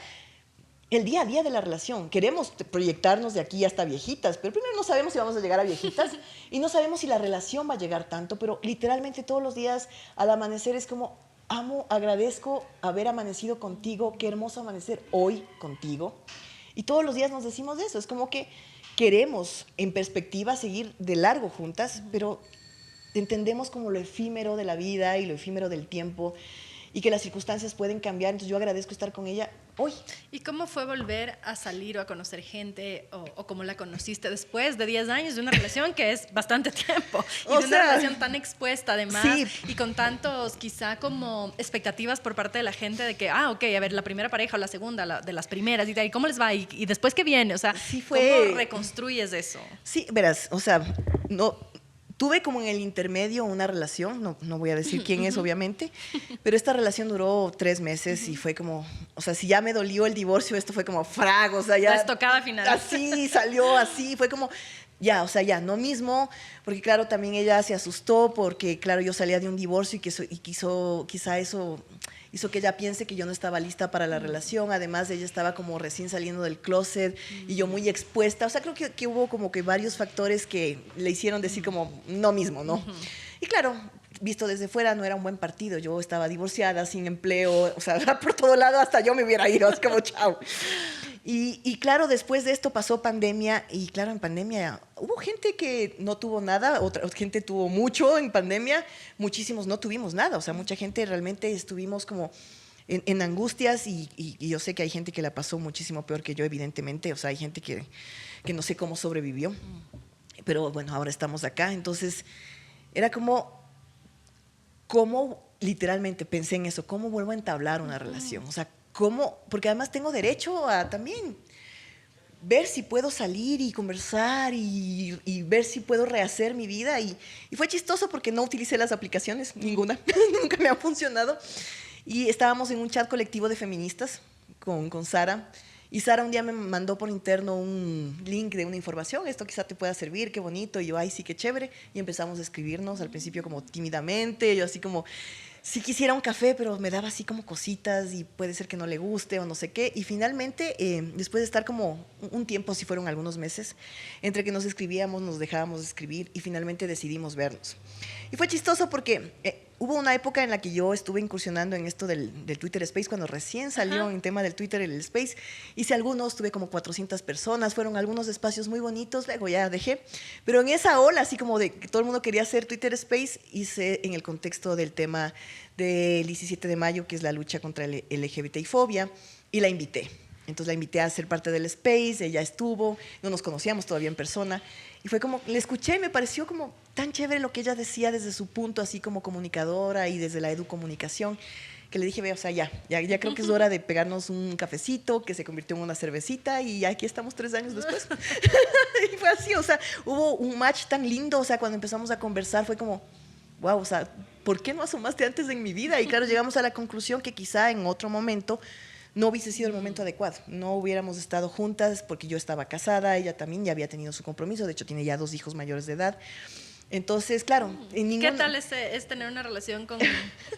el día a día de la relación. Queremos proyectarnos de aquí hasta viejitas, pero primero no sabemos si vamos a llegar a viejitas y no sabemos si la relación va a llegar tanto, pero literalmente todos los días al amanecer es como, amo, agradezco haber amanecido contigo, qué hermoso amanecer hoy contigo. Y todos los días nos decimos eso, es como que queremos en perspectiva seguir de largo juntas, pero entendemos como lo efímero de la vida y lo efímero del tiempo y que las circunstancias pueden cambiar, entonces yo agradezco estar con ella hoy. ¿Y cómo fue volver a salir o a conocer gente o cómo la conociste después de 10 años de una relación que es bastante tiempo y de una relación tan expuesta además sí. Y con tantos quizá como expectativas por parte de la gente de que, ok, a ver, la primera pareja o la segunda, de las primeras y cómo les va y después qué viene, o sea, sí fue... ¿cómo reconstruyes eso? Sí, verás, o sea, no... Tuve como en el intermedio una relación, no voy a decir quién es obviamente, pero esta relación duró 3 meses y fue como, o sea, si ya me dolió el divorcio, esto fue como frag, o sea, ya... La estocada final. Así, salió así, fue como, ya, o sea, ya, no mismo, porque claro, también ella se asustó porque, claro, yo salía de un divorcio y quiso, quizá eso hizo que ella piense que yo no estaba lista para la relación. Además, ella estaba como recién saliendo del closet y yo muy expuesta. O sea, creo que hubo como que varios factores que le hicieron decir como, no mismo, ¿no? Y claro, visto desde fuera, no era un buen partido. Yo estaba divorciada, sin empleo, o sea, por todo lado hasta yo me hubiera ido, es como chao. Y claro, después de esto pasó pandemia y claro, en pandemia hubo gente que no tuvo nada, otra gente tuvo mucho en pandemia, muchísimos no tuvimos nada, o sea, mucha gente realmente estuvimos como en angustias y yo sé que hay gente que la pasó muchísimo peor que yo, evidentemente, o sea, hay gente que no sé cómo sobrevivió, pero bueno, ahora estamos acá, entonces era como literalmente pensé en eso, ¿cómo vuelvo a entablar una relación? O sea, ¿cómo? Porque además tengo derecho a también ver si puedo salir y conversar y ver si puedo rehacer mi vida. Y fue chistoso porque no utilicé las aplicaciones, ninguna, nunca me ha funcionado. Y estábamos en un chat colectivo de feministas con Sara. Y Sara un día me mandó por interno un link de una información, esto quizá te pueda servir, qué bonito. Y yo, ay, sí, qué chévere. Y empezamos a escribirnos al principio como tímidamente, yo así como... Sí quisiera un café, pero me daba así como cositas y puede ser que no le guste o no sé qué. Y finalmente, después de estar como un tiempo, si fueron algunos meses, entre que nos escribíamos, nos dejábamos de escribir y finalmente decidimos vernos. Y fue chistoso porque hubo una época en la que yo estuve incursionando en esto del Twitter Space, cuando recién salió en tema del Twitter el Space. Hice algunos, tuve como 400 personas, fueron algunos espacios muy bonitos, luego ya dejé. Pero en esa ola, así como de que todo el mundo quería hacer Twitter Space, hice en el contexto del tema del 17 de mayo, que es la lucha contra el LGBTI-fobia, y la invité. Entonces la invité a ser parte del Space, ella estuvo, no nos conocíamos todavía en persona, y fue como, le escuché y me pareció como tan chévere lo que ella decía desde su punto, así como comunicadora y desde la educomunicación, que le dije, ve, o sea, ya creo que es hora de pegarnos un cafecito, que se convirtió en una cervecita, y aquí estamos 3 años después. Y fue así, o sea, hubo un match tan lindo, o sea, cuando empezamos a conversar fue como, wow, o sea, ¿por qué no asomaste antes en mi vida? Y claro, llegamos a la conclusión que quizá en otro momento no hubiese sido el momento adecuado. No hubiéramos estado juntas porque yo estaba casada, ella también ya había tenido su compromiso, de hecho tiene ya 2 hijos mayores de edad. Entonces, claro, ¿Qué tal es tener una relación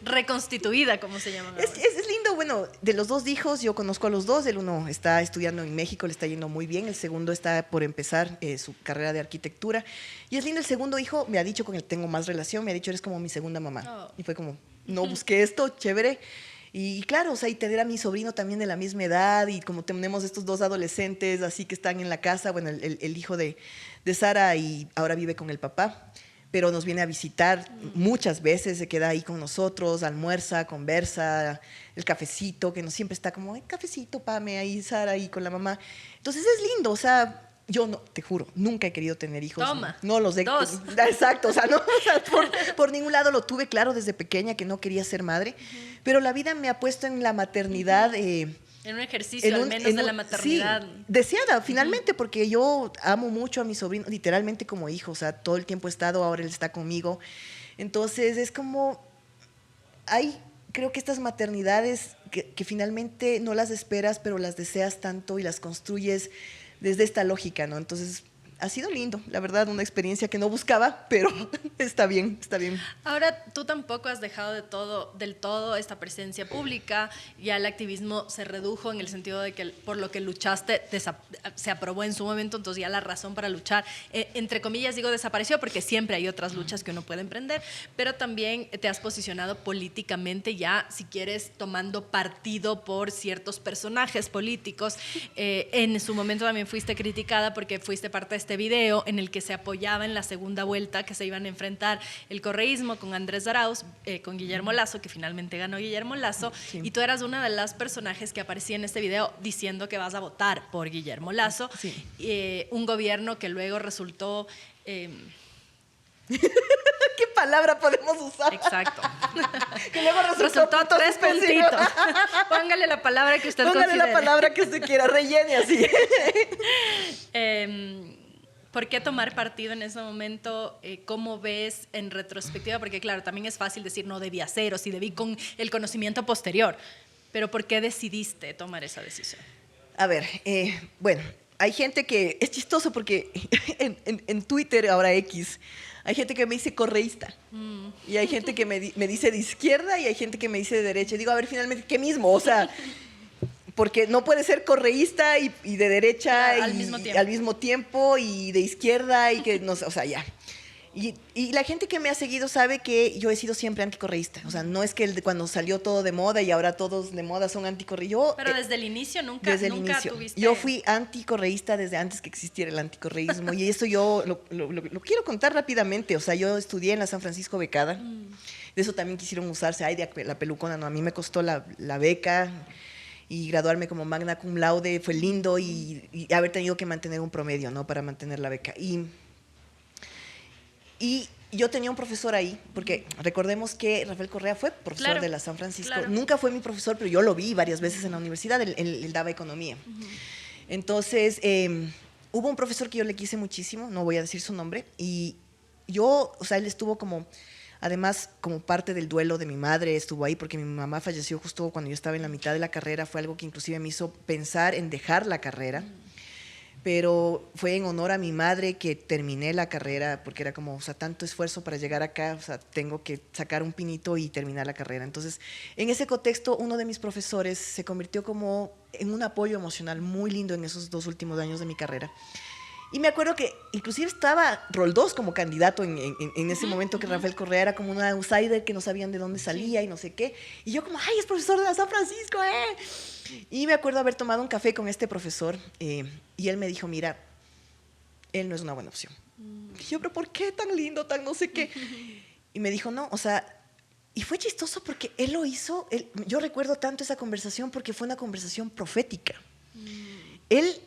reconstituida, como se llama? Es lindo, bueno, de los 2 hijos yo conozco a los 2, el uno está estudiando en México, le está yendo muy bien, el segundo está por empezar su carrera de arquitectura, y es lindo, el segundo hijo me ha dicho, con el tengo más relación, me ha dicho, eres como mi segunda mamá, y fue como, no busqué esto, chévere. Y claro, o sea, y tener a mi sobrino también de la misma edad, y como tenemos estos 2 adolescentes así que están en la casa, bueno, el hijo de Sara y ahora vive con el papá, pero nos viene a visitar muchas veces, se queda ahí con nosotros, almuerza, conversa, el cafecito, que no siempre está como, cafecito, Pame, ahí Sara, ahí con la mamá. Entonces es lindo, o sea, yo no, te juro, nunca he querido tener hijos. Toma. No los he. 2. Exacto, o sea, no, o sea, por ningún lado lo tuve claro desde pequeña que no quería ser madre, pero la vida me ha puesto en la maternidad. En un ejercicio al menos de la maternidad. Sí, deseada, finalmente, porque yo amo mucho a mi sobrino, literalmente como hijo, o sea, todo el tiempo he estado, ahora él está conmigo. Entonces, es como, creo que estas maternidades que finalmente no las esperas, pero las deseas tanto y las construyes desde esta lógica, ¿no? Entonces, ha sido lindo, la verdad, una experiencia que no buscaba, pero está bien, está bien. Ahora, tú tampoco has dejado del todo esta presencia pública, ya el activismo se redujo en el sentido de que por lo que luchaste se aprobó en su momento, entonces ya la razón para luchar, entre comillas digo desapareció, porque siempre hay otras luchas que uno puede emprender, pero también te has posicionado políticamente ya, si quieres, tomando partido por ciertos personajes políticos. En su momento también fuiste criticada porque fuiste parte de este video en el que se apoyaba en la segunda vuelta que se iban a enfrentar el correísmo con Andrés Arauz, con Guillermo Lasso, que finalmente ganó Guillermo Lasso, sí. Y tú eras una de las personajes que aparecía en este video diciendo que vas a votar por Guillermo Lasso, sí. Un gobierno que luego resultó... ¿Qué palabra podemos usar? Exacto. Que luego resultó 3 puntitos. Póngale la palabra que usted considere. Póngale la palabra que usted quiera, rellene así. ¿Por qué tomar partido en ese momento? ¿Cómo ves en retrospectiva? Porque claro, también es fácil decir no debía hacer o si debí con el conocimiento posterior. Pero ¿por qué decidiste tomar esa decisión? A ver, bueno, hay gente que... Es chistoso porque en Twitter, ahora X, hay gente que me dice correísta. Y hay gente que me dice de izquierda y hay gente que me dice de derecha. Y digo, a ver, finalmente, ¿qué mismo? O sea... Porque no puede ser correísta y de derecha al mismo tiempo y de izquierda y que no, o sea, ya. Y la gente que me ha seguido sabe que yo he sido siempre anticorreísta. O sea, no es que cuando salió todo de moda y ahora todos de moda son anticorreístas. Pero desde el inicio nunca tuviste... Yo fui anticorreísta desde antes que existiera el anticorreísmo. Y eso yo lo quiero contar rápidamente. O sea, yo estudié en la San Francisco Becada. De eso también quisieron usarse. Ay, de la pelucona, no. A mí me costó la beca. Y graduarme como magna cum laude fue lindo y haber tenido que mantener un promedio, ¿no? Para mantener la beca. Y yo tenía un profesor ahí, porque recordemos que Rafael Correa fue profesor de la San Francisco. Claro. Nunca fue mi profesor, pero yo lo vi varias veces en la universidad, él daba economía. Entonces, hubo un profesor que yo le quise muchísimo, no voy a decir su nombre, y yo, o sea, él estuvo como... Además, como parte del duelo de mi madre, estuvo ahí porque mi mamá falleció justo cuando yo estaba en la mitad de la carrera. Fue algo que inclusive me hizo pensar en dejar la carrera. Pero fue en honor a mi madre que terminé la carrera, porque era como, o sea, tanto esfuerzo para llegar acá, o sea, tengo que sacar un pinito y terminar la carrera. Entonces, en ese contexto, uno de mis profesores se convirtió como en un apoyo emocional muy lindo en esos 2 últimos años de mi carrera. Y me acuerdo que inclusive estaba Roldós como candidato en ese momento, que Rafael Correa era como una outsider que no sabían de dónde salía y no sé qué. Y yo como, ¡ay, es profesor de la San Francisco! Y me acuerdo haber tomado un café con este profesor y él me dijo, mira, él no es una buena opción. Y yo, ¿pero por qué tan lindo, tan no sé qué? Y me dijo, no, o sea... Y fue chistoso porque él lo hizo, yo recuerdo tanto esa conversación porque fue una conversación profética. Él...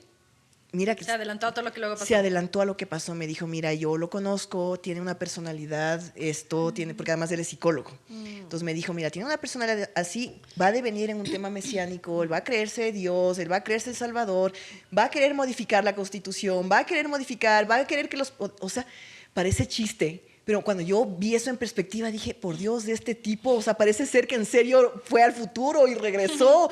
Mira que se adelantó a todo lo que luego pasó. Se adelantó a lo que pasó, me dijo, mira, yo lo conozco, tiene una personalidad, porque además él es psicólogo. Entonces me dijo, mira, tiene una personalidad así, va a devenir en un tema mesiánico, él va a creerse Dios, él va a creerse el Salvador, va a querer modificar la Constitución, va a querer que los... O sea, parece chiste. Pero cuando yo vi eso en perspectiva, dije, por Dios, de este tipo, o sea, parece ser que en serio fue al futuro y regresó.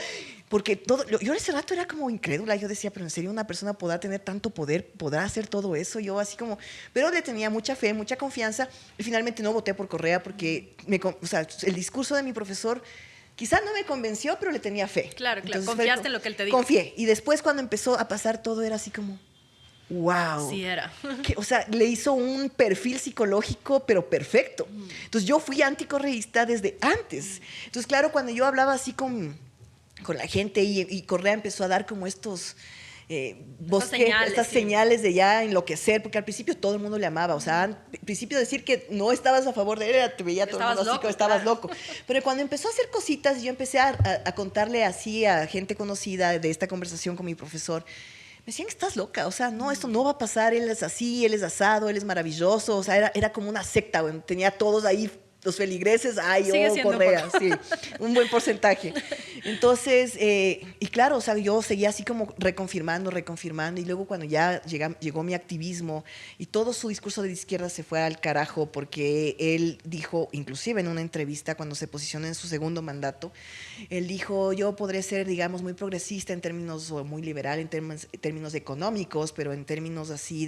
Porque yo ese rato era como incrédula, yo decía, pero en serio una persona podrá tener tanto poder, podrá hacer todo eso, yo así como, pero le tenía mucha fe, mucha confianza, y finalmente no voté por Correa porque, o sea, el discurso de mi profesor quizá no me convenció, pero le tenía fe. Claro, Entonces, confiaste en lo que él te dijo. Confié, y después cuando empezó a pasar todo era así como, wow. Sí era. O sea, le hizo un perfil psicológico, pero perfecto. Entonces yo fui anticorreísta desde antes. Entonces, claro, cuando yo hablaba así con la gente y Correa empezó a dar como estas señales de ya enloquecer, porque al principio todo el mundo le amaba, o sea, al principio decir que no estabas a favor de él, te veía todo el mundo así como estabas loco, pero cuando empezó a hacer cositas, yo empecé a contarle así a gente conocida de esta conversación con mi profesor, me decían, estás loca, o sea, no, esto no va a pasar, él es así, él es asado, él es maravilloso, o sea, era como una secta, bueno, tenía todos ahí los feligreses, ay, oh, Correa, sí, un buen porcentaje. Entonces, y claro, o sea, yo seguía así como reconfirmando, y luego cuando ya llegó mi activismo y todo su discurso de izquierda se fue al carajo porque él dijo, inclusive en una entrevista cuando se posicionó en su segundo mandato, él dijo, yo podré ser, digamos, muy progresista en términos, o muy liberal en términos económicos, pero en términos así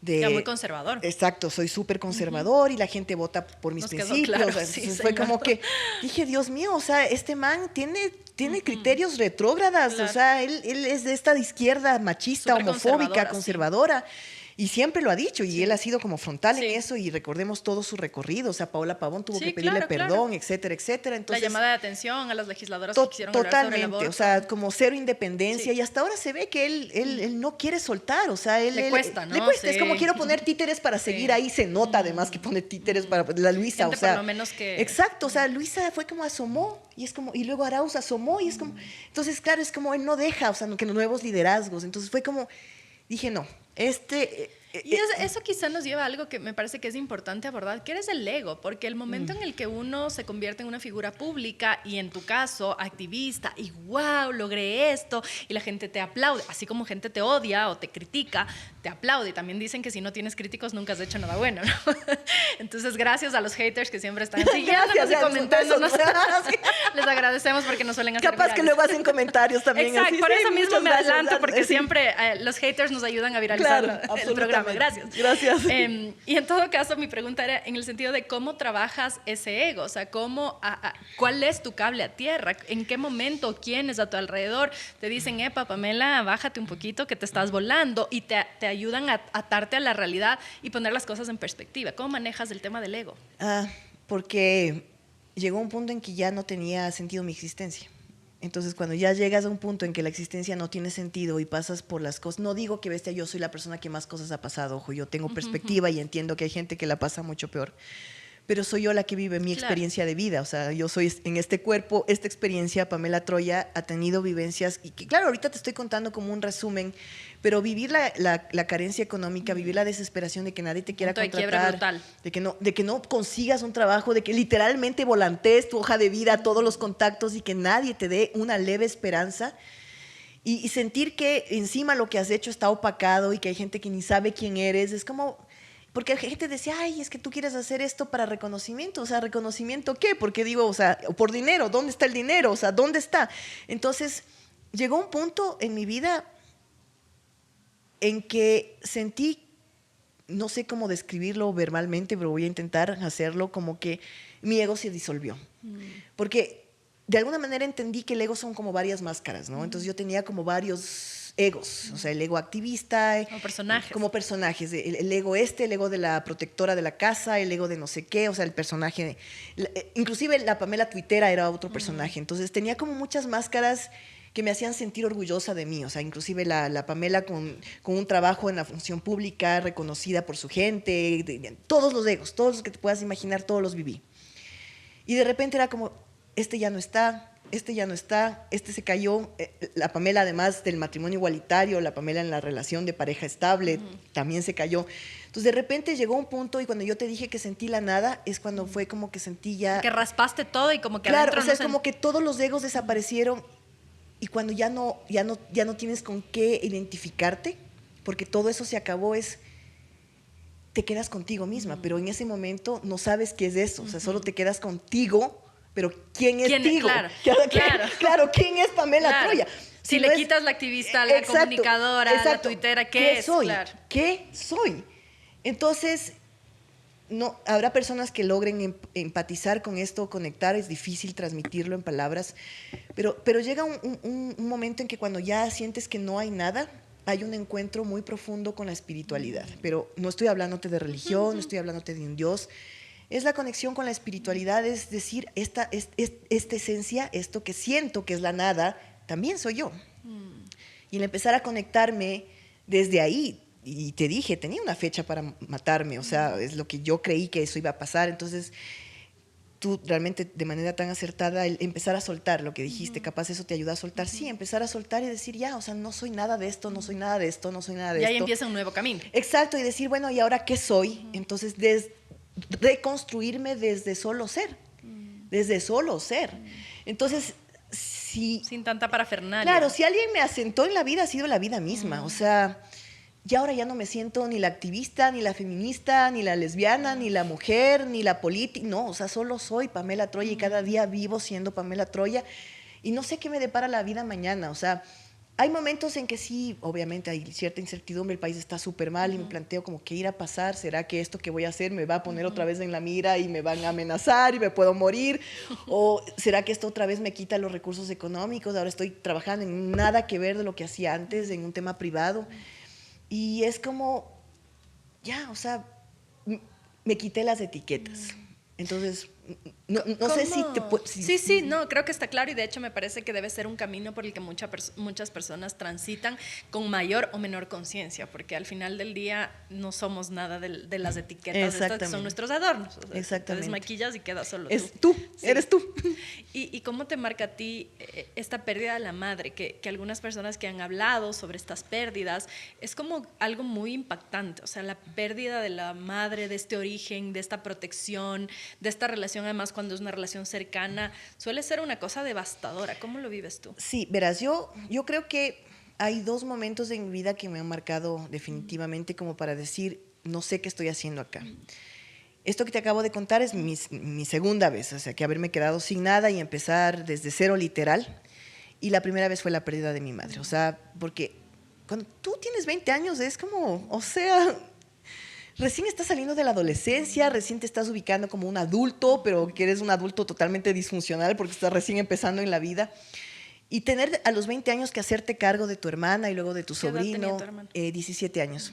ya muy conservador. Exacto, soy súper conservador y la gente vota por mis principios. Claro, o sea, sí, fue como que dije, Dios mío, o sea, este man tiene criterios retrógradas, claro. O sea, él es de esta izquierda machista, super homofóbica, conservadora. Y siempre lo ha dicho, y él ha sido como frontal en eso, y recordemos todo su recorrido. O sea, Paola Pavón tuvo que pedirle perdón, etcétera, etcétera. Entonces, la llamada de atención a las legisladoras que quisieron hablar sobre el aborto. O sea, como cero independencia, y hasta ahora se ve que él no quiere soltar, o sea, le cuesta, ¿no? Le cuesta, es como quiero poner títeres para seguir ahí, se nota además que pone títeres para la Luisa, gente o sea. Por lo menos que... Exacto, o sea, Luisa fue como asomó, y es como, y luego Arauz asomó, y es como, entonces, claro, es como él no deja, o sea, que los nuevos liderazgos, entonces fue como, dije, no, y eso quizá nos lleva a algo que me parece que es importante abordar, que eres el ego, porque el momento en el que uno se convierte en una figura pública y en tu caso activista y wow, logré esto y la gente te aplaude, así como gente te odia o te critica, te aplaude. Y también dicen que si no tienes críticos nunca has hecho nada bueno, ¿no? Entonces gracias a los haters que siempre están siguiéndonos y comentándonos. Les agradecemos porque nos suelen hacer capaz virales. Que luego hacen comentarios también. Exacto, así, por eso mismo me adelanto, porque sí. Siempre los haters nos ayudan a viralizar el programa. Gracias. Gracias. Y en todo caso, mi pregunta era en el sentido de cómo trabajas ese ego, o sea, ¿cuál es tu cable a tierra? ¿En qué momento, quiénes a tu alrededor te dicen, Pamela, bájate un poquito que te estás volando, y te ayudan a atarte a la realidad y poner las cosas en perspectiva? ¿Cómo manejas el tema del ego? Porque llegó un punto en que ya no tenía sentido mi existencia. Entonces, cuando ya llegas a un punto en que la existencia no tiene sentido y pasas por las cosas, no digo que, bestia, yo soy la persona que más cosas ha pasado, ojo, yo tengo perspectiva y entiendo que hay gente que la pasa mucho peor, pero soy yo la que vive mi experiencia de vida, o sea, yo soy en este cuerpo, esta experiencia, Pamela Troya ha tenido vivencias, y que claro, ahorita te estoy contando como un resumen, pero vivir la carencia económica, vivir la desesperación de que nadie te quiera contratar, de que no consigas un trabajo, de que literalmente volantees tu hoja de vida a todos los contactos y que nadie te dé una leve esperanza, y sentir que encima lo que has hecho está opacado y que hay gente que ni sabe quién eres, es como... Porque la gente decía, ay, es que tú quieres hacer esto para reconocimiento. O sea, ¿reconocimiento qué? Porque digo, o sea, por dinero, ¿dónde está el dinero? O sea, ¿dónde está? Entonces, llegó un punto en mi vida en que sentí, no sé cómo describirlo verbalmente, pero voy a intentar hacerlo, como que mi ego se disolvió. Porque de alguna manera entendí que el ego son como varias máscaras, ¿no? Entonces yo tenía como varios egos, o sea, el ego activista. Como personajes. El ego el ego de la protectora de la casa, el ego de no sé qué, o sea, el personaje. Inclusive la Pamela tuitera era otro personaje. Entonces tenía como muchas máscaras que me hacían sentir orgullosa de mí, o sea, inclusive la Pamela con un trabajo en la función pública, reconocida por su gente, todos los egos, todos los que te puedas imaginar, todos los viví. Y de repente era como, este ya no está, este se cayó, la Pamela además del matrimonio igualitario, la Pamela en la relación de pareja estable, también se cayó. Entonces de repente llegó un punto y cuando yo te dije que sentí la nada, es cuando fue como que sentí ya... Que raspaste todo y como que claro, adentro... o sea, es como que todos los egos desaparecieron y cuando ya no tienes con qué identificarte, porque todo eso se acabó, te quedas contigo misma, pero en ese momento no sabes qué es eso, o sea, solo te quedas contigo pero ¿quién es Tigo? Claro. ¿Quién es Pamela Troya? Si le quitas la activista, la comunicadora, la tuitera, ¿qué es? Soy? Claro. ¿Qué soy? Entonces, no, habrá personas que logren empatizar con esto, conectar, es difícil transmitirlo en palabras, pero llega un momento en que cuando ya sientes que no hay nada, hay un encuentro muy profundo con la espiritualidad. Pero no estoy hablándote de religión, no estoy hablándote de un Dios. Es la conexión con la espiritualidad, es decir, esta esencia, esto que siento que es la nada, también soy yo. Y el empezar a conectarme desde ahí, y te dije, tenía una fecha para matarme, o sea, es lo que yo creí que eso iba a pasar. Entonces, tú realmente de manera tan acertada, el empezar a soltar lo que dijiste, capaz eso te ayuda a soltar. Sí, empezar a soltar y decir, ya, o sea, no soy nada de esto, no soy nada de esto, no soy nada de esto. Y ahí empieza un nuevo camino. Exacto, y decir, bueno, ¿y ahora qué soy? Entonces, reconstruirme desde solo ser, desde solo ser. Entonces, sin tanta parafernalia. Claro, si alguien me asentó en la vida, ha sido la vida misma. O sea, y ahora ya no me siento ni la activista, ni la feminista, ni la lesbiana, ni la mujer, ni la política. No, o sea, solo soy Pamela Troya y cada día vivo siendo Pamela Troya. Y no sé qué me depara la vida mañana. O sea, hay momentos en que sí, obviamente hay cierta incertidumbre, el país está súper mal y me planteo como qué irá a pasar, ¿será que esto que voy a hacer me va a poner otra vez en la mira y me van a amenazar y me puedo morir? ¿O será que esto otra vez me quita los recursos económicos? Ahora estoy trabajando en nada que ver de lo que hacía antes, en un tema privado. Y es como, ya, o sea, me quité las etiquetas. Entonces, no sé si te puedo... Sí, no, creo que está claro y de hecho me parece que debe ser un camino por el que muchas personas transitan con mayor o menor conciencia, porque al final del día no somos nada de las etiquetas estas que son nuestros adornos. O sea, exactamente. Te desmaquillas y quedas solo es tú. Sí. Eres tú. ¿Y cómo te marca a ti esta pérdida de la madre? Que algunas personas que han hablado sobre estas pérdidas, es como algo muy impactante, o sea, la pérdida de la madre, de este origen, de esta protección, de esta relación, además cuando es una relación cercana, suele ser una cosa devastadora. ¿Cómo lo vives tú? Sí, verás, yo creo que hay dos momentos en mi vida que me han marcado definitivamente como para decir, no sé qué estoy haciendo acá. Esto que te acabo de contar es mi segunda vez, o sea, que haberme quedado sin nada y empezar desde cero literal. Y la primera vez fue la pérdida de mi madre, o sea, porque cuando tú tienes 20 años es como, o sea, recién estás saliendo de la adolescencia, recién te estás ubicando como un adulto, pero que eres un adulto totalmente disfuncional porque estás recién empezando en la vida. Y tener a los 20 años que hacerte cargo de tu hermana y luego de tu sobrino. ¿Qué edad tenía tu hermana? 17 años.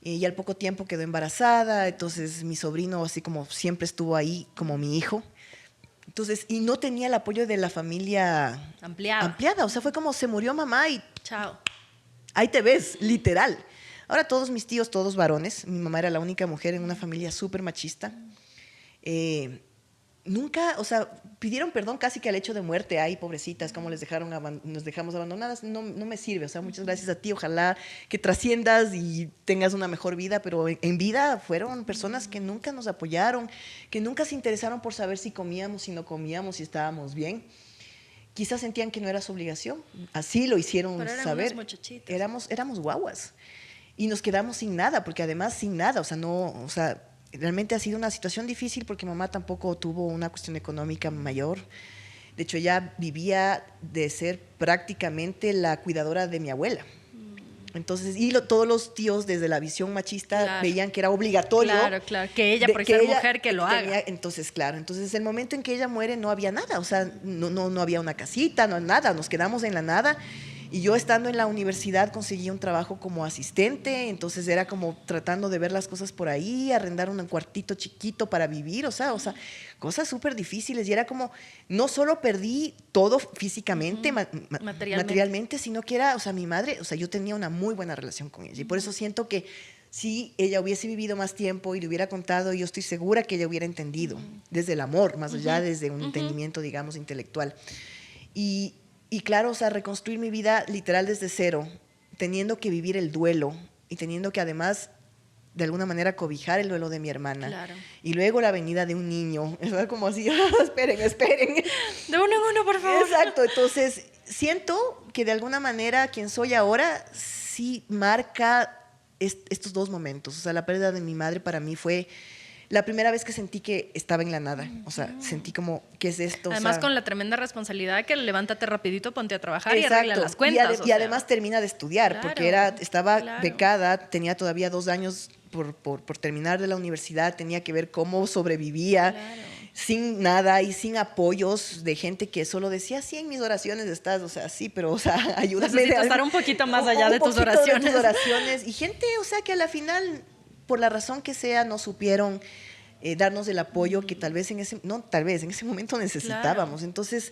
Y al poco tiempo quedó embarazada, entonces mi sobrino así como siempre estuvo ahí como mi hijo. Entonces, y no tenía el apoyo de la familia ampliada. O sea, fue como se murió mamá y chao. Ahí te ves, literal. Ahora todos mis tíos, todos varones. Mi mamá era la única mujer en una familia súper machista. Nunca, o sea, pidieron perdón casi que al hecho de muerte. Ay, pobrecitas, cómo nos dejamos abandonadas. No me sirve. O sea, muchas gracias a ti. Ojalá que trasciendas y tengas una mejor vida. Pero en vida fueron personas que nunca nos apoyaron, que nunca se interesaron por saber si comíamos, si no comíamos, si estábamos bien. Quizás sentían que no era su obligación. Así lo hicieron pero eran saber. Unas muchachitas. Éramos guaguas. Y nos quedamos sin nada, porque además sin nada, o sea, realmente ha sido una situación difícil porque mamá tampoco tuvo una cuestión económica mayor. De hecho, ella vivía de ser prácticamente la cuidadora de mi abuela. Entonces, todos los tíos desde la visión machista veían que era obligatorio. Claro, que ella, por ser mujer, que lo haga. Entonces, claro, entonces el momento en que ella muere no había nada, o sea, no había una casita, no nada, nos quedamos en la nada. Y yo estando en la universidad conseguí un trabajo como asistente, entonces era como tratando de ver las cosas por ahí, arrendar un cuartito chiquito para vivir, o sea cosas súper difíciles. Y era como, no solo perdí todo físicamente, materialmente, sino que era, o sea, mi madre, o sea, yo tenía una muy buena relación con ella. Y por eso siento que si ella hubiese vivido más tiempo y le hubiera contado, yo estoy segura que ella hubiera entendido, desde el amor, más allá desde un entendimiento, digamos, intelectual. Y claro, o sea, reconstruir mi vida literal desde cero, teniendo que vivir el duelo y teniendo que además, de alguna manera, cobijar el duelo de mi hermana. Claro. Y luego la venida de un niño. Es como así, esperen. De uno en uno, por favor. Exacto. Entonces, siento que de alguna manera quien soy ahora sí marca estos dos momentos. O sea, la pérdida de mi madre para mí fue la primera vez que sentí que estaba en la nada. O sea, sentí como, ¿qué es esto? Además, o sea, con la tremenda responsabilidad que levántate rapidito, ponte a trabajar y exacto. arregla las cuentas. Y además termina de estudiar, porque estaba claro. becada, tenía todavía 2 años por terminar de la universidad, tenía que ver cómo sobrevivía. Claro. Sin nada y sin apoyos de gente que solo decía, sí, en mis oraciones estás, o sea, sí, pero, o sea, ayúdame. Necesito estar un poquito más allá de tus oraciones. De tus oraciones. Y gente, o sea, que a la final, por la razón que sea, no supieron darnos el apoyo que tal vez en ese momento necesitábamos. Claro. Entonces,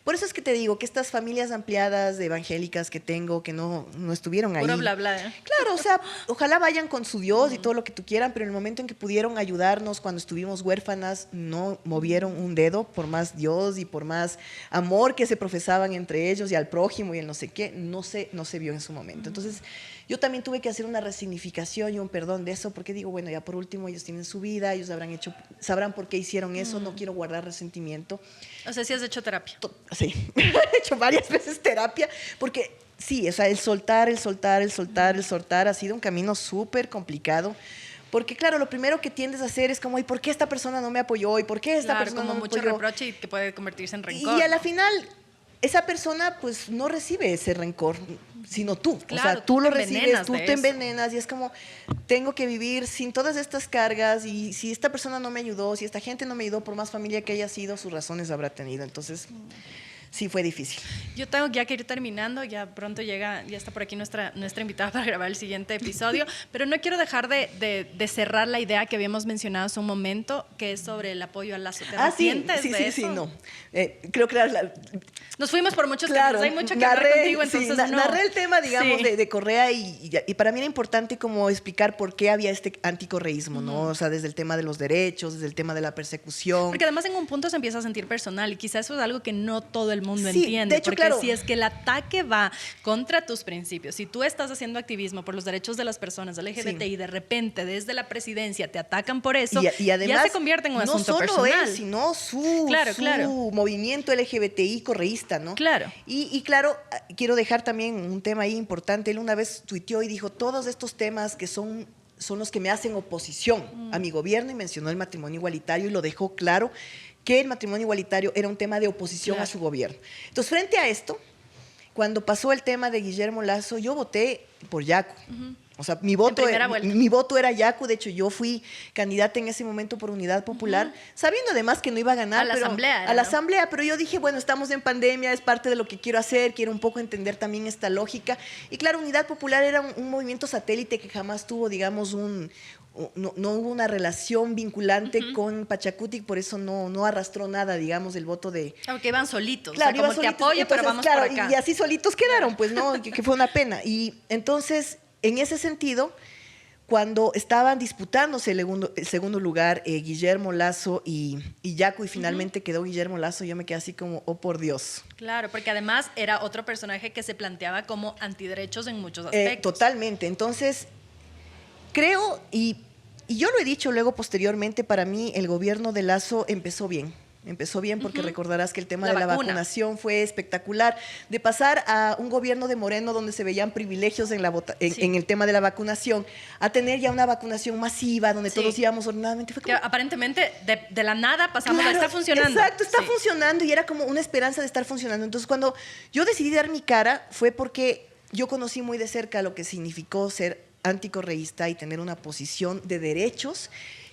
por eso es que te digo que estas familias ampliadas de evangélicas que tengo, que no estuvieron ahí. Puro bla, bla, ¿eh? Claro, o sea, ojalá vayan con su Dios y todo lo que tú quieran, pero en el momento en que pudieron ayudarnos cuando estuvimos huérfanas, no movieron un dedo, por más Dios y por más amor que se profesaban entre ellos y al prójimo y el no sé qué, no se vio en su momento. Entonces, yo también tuve que hacer una resignificación y un perdón de eso, porque digo, bueno, ya por último ellos tienen su vida, ellos sabrán por qué hicieron eso, no quiero guardar resentimiento. O sea, sí has hecho terapia. Sí, he hecho varias veces terapia, porque sí, o sea, el soltar ha sido un camino súper complicado. Porque, claro, lo primero que tiendes a hacer es como, ¿y por qué esta persona no me apoyó? ¿Y por qué esta persona no me apoyó? Como mucho reproche y que puede convertirse en rencor. Y a la final, esa persona pues no recibe ese rencor, sino tú. Claro, o sea, tú lo recibes, tú te eso. envenenas y es como, tengo que vivir sin todas estas cargas y si esta persona no me ayudó, si esta gente no me ayudó, por más familia que haya sido, sus razones habrá tenido. Entonces, sí fue difícil. Yo tengo ya que ir terminando, ya pronto ya está por aquí nuestra invitada para grabar el siguiente episodio, pero no quiero dejar de cerrar la idea que habíamos mencionado hace un momento, que es sobre el apoyo al lazo. ¿Te arrepientes de eso? Sí, no. Creo que nos fuimos por muchos temas, hay mucho que hablar contigo, entonces narré el tema, digamos, de Correa y para mí era importante como explicar por qué había este anticorreísmo, ¿no? O sea, desde el tema de los derechos, desde el tema de la persecución. Porque además en un punto se empieza a sentir personal y quizás eso es algo que no todo el mundo entiende. De hecho, porque si es que el ataque va contra tus principios, si tú estás haciendo activismo por los derechos de las personas LGBT y de repente desde la presidencia te atacan por eso, y además, ya se convierte en un asunto personal. No solo él, sino su movimiento LGBTI correísta, ¿no? Claro. Y claro, quiero dejar también un tema ahí importante. Él una vez tuiteó y dijo, todos estos temas que son los que me hacen oposición a mi gobierno, y mencionó el matrimonio igualitario y lo dejó claro, que el matrimonio igualitario era un tema de oposición a su gobierno. Entonces, frente a esto, cuando pasó el tema de Guillermo Lasso, yo voté por Yacu. O sea, mi voto era Yacu. De hecho, yo fui candidata en ese momento por Unidad Popular, sabiendo además que no iba a ganar. A la asamblea, pero yo dije, bueno, estamos en pandemia, es parte de lo que quiero hacer, quiero un poco entender también esta lógica. Y claro, Unidad Popular era un movimiento satélite que jamás tuvo, digamos, no hubo una relación vinculante con Pachacutic, por eso no arrastró nada, digamos, del voto de... Porque iban solitos, claro, o sea, como solitos, te apoyo, entonces, pero vamos por acá. Y así solitos quedaron, pues, ¿no? que fue una pena. Y entonces, en ese sentido, cuando estaban disputándose el segundo lugar, Guillermo Lasso y Yacu, y finalmente quedó Guillermo Lasso, yo me quedé así como, oh, por Dios. Claro, porque además era otro personaje que se planteaba como antiderechos en muchos aspectos. Totalmente. Entonces, creo, y yo lo he dicho luego posteriormente, para mí el gobierno de Lasso empezó bien. Empezó bien porque recordarás que el tema de la vacunación fue espectacular. De pasar a un gobierno de Moreno donde se veían privilegios en el tema de la vacunación, a tener ya una vacunación masiva donde todos íbamos ordenadamente. Fue como, que aparentemente de la nada pasamos a estar funcionando. Exacto, está funcionando y era como una esperanza de estar funcionando. Entonces, cuando yo decidí dar mi cara fue porque yo conocí muy de cerca lo que significó ser anticorreísta y tener una posición de derechos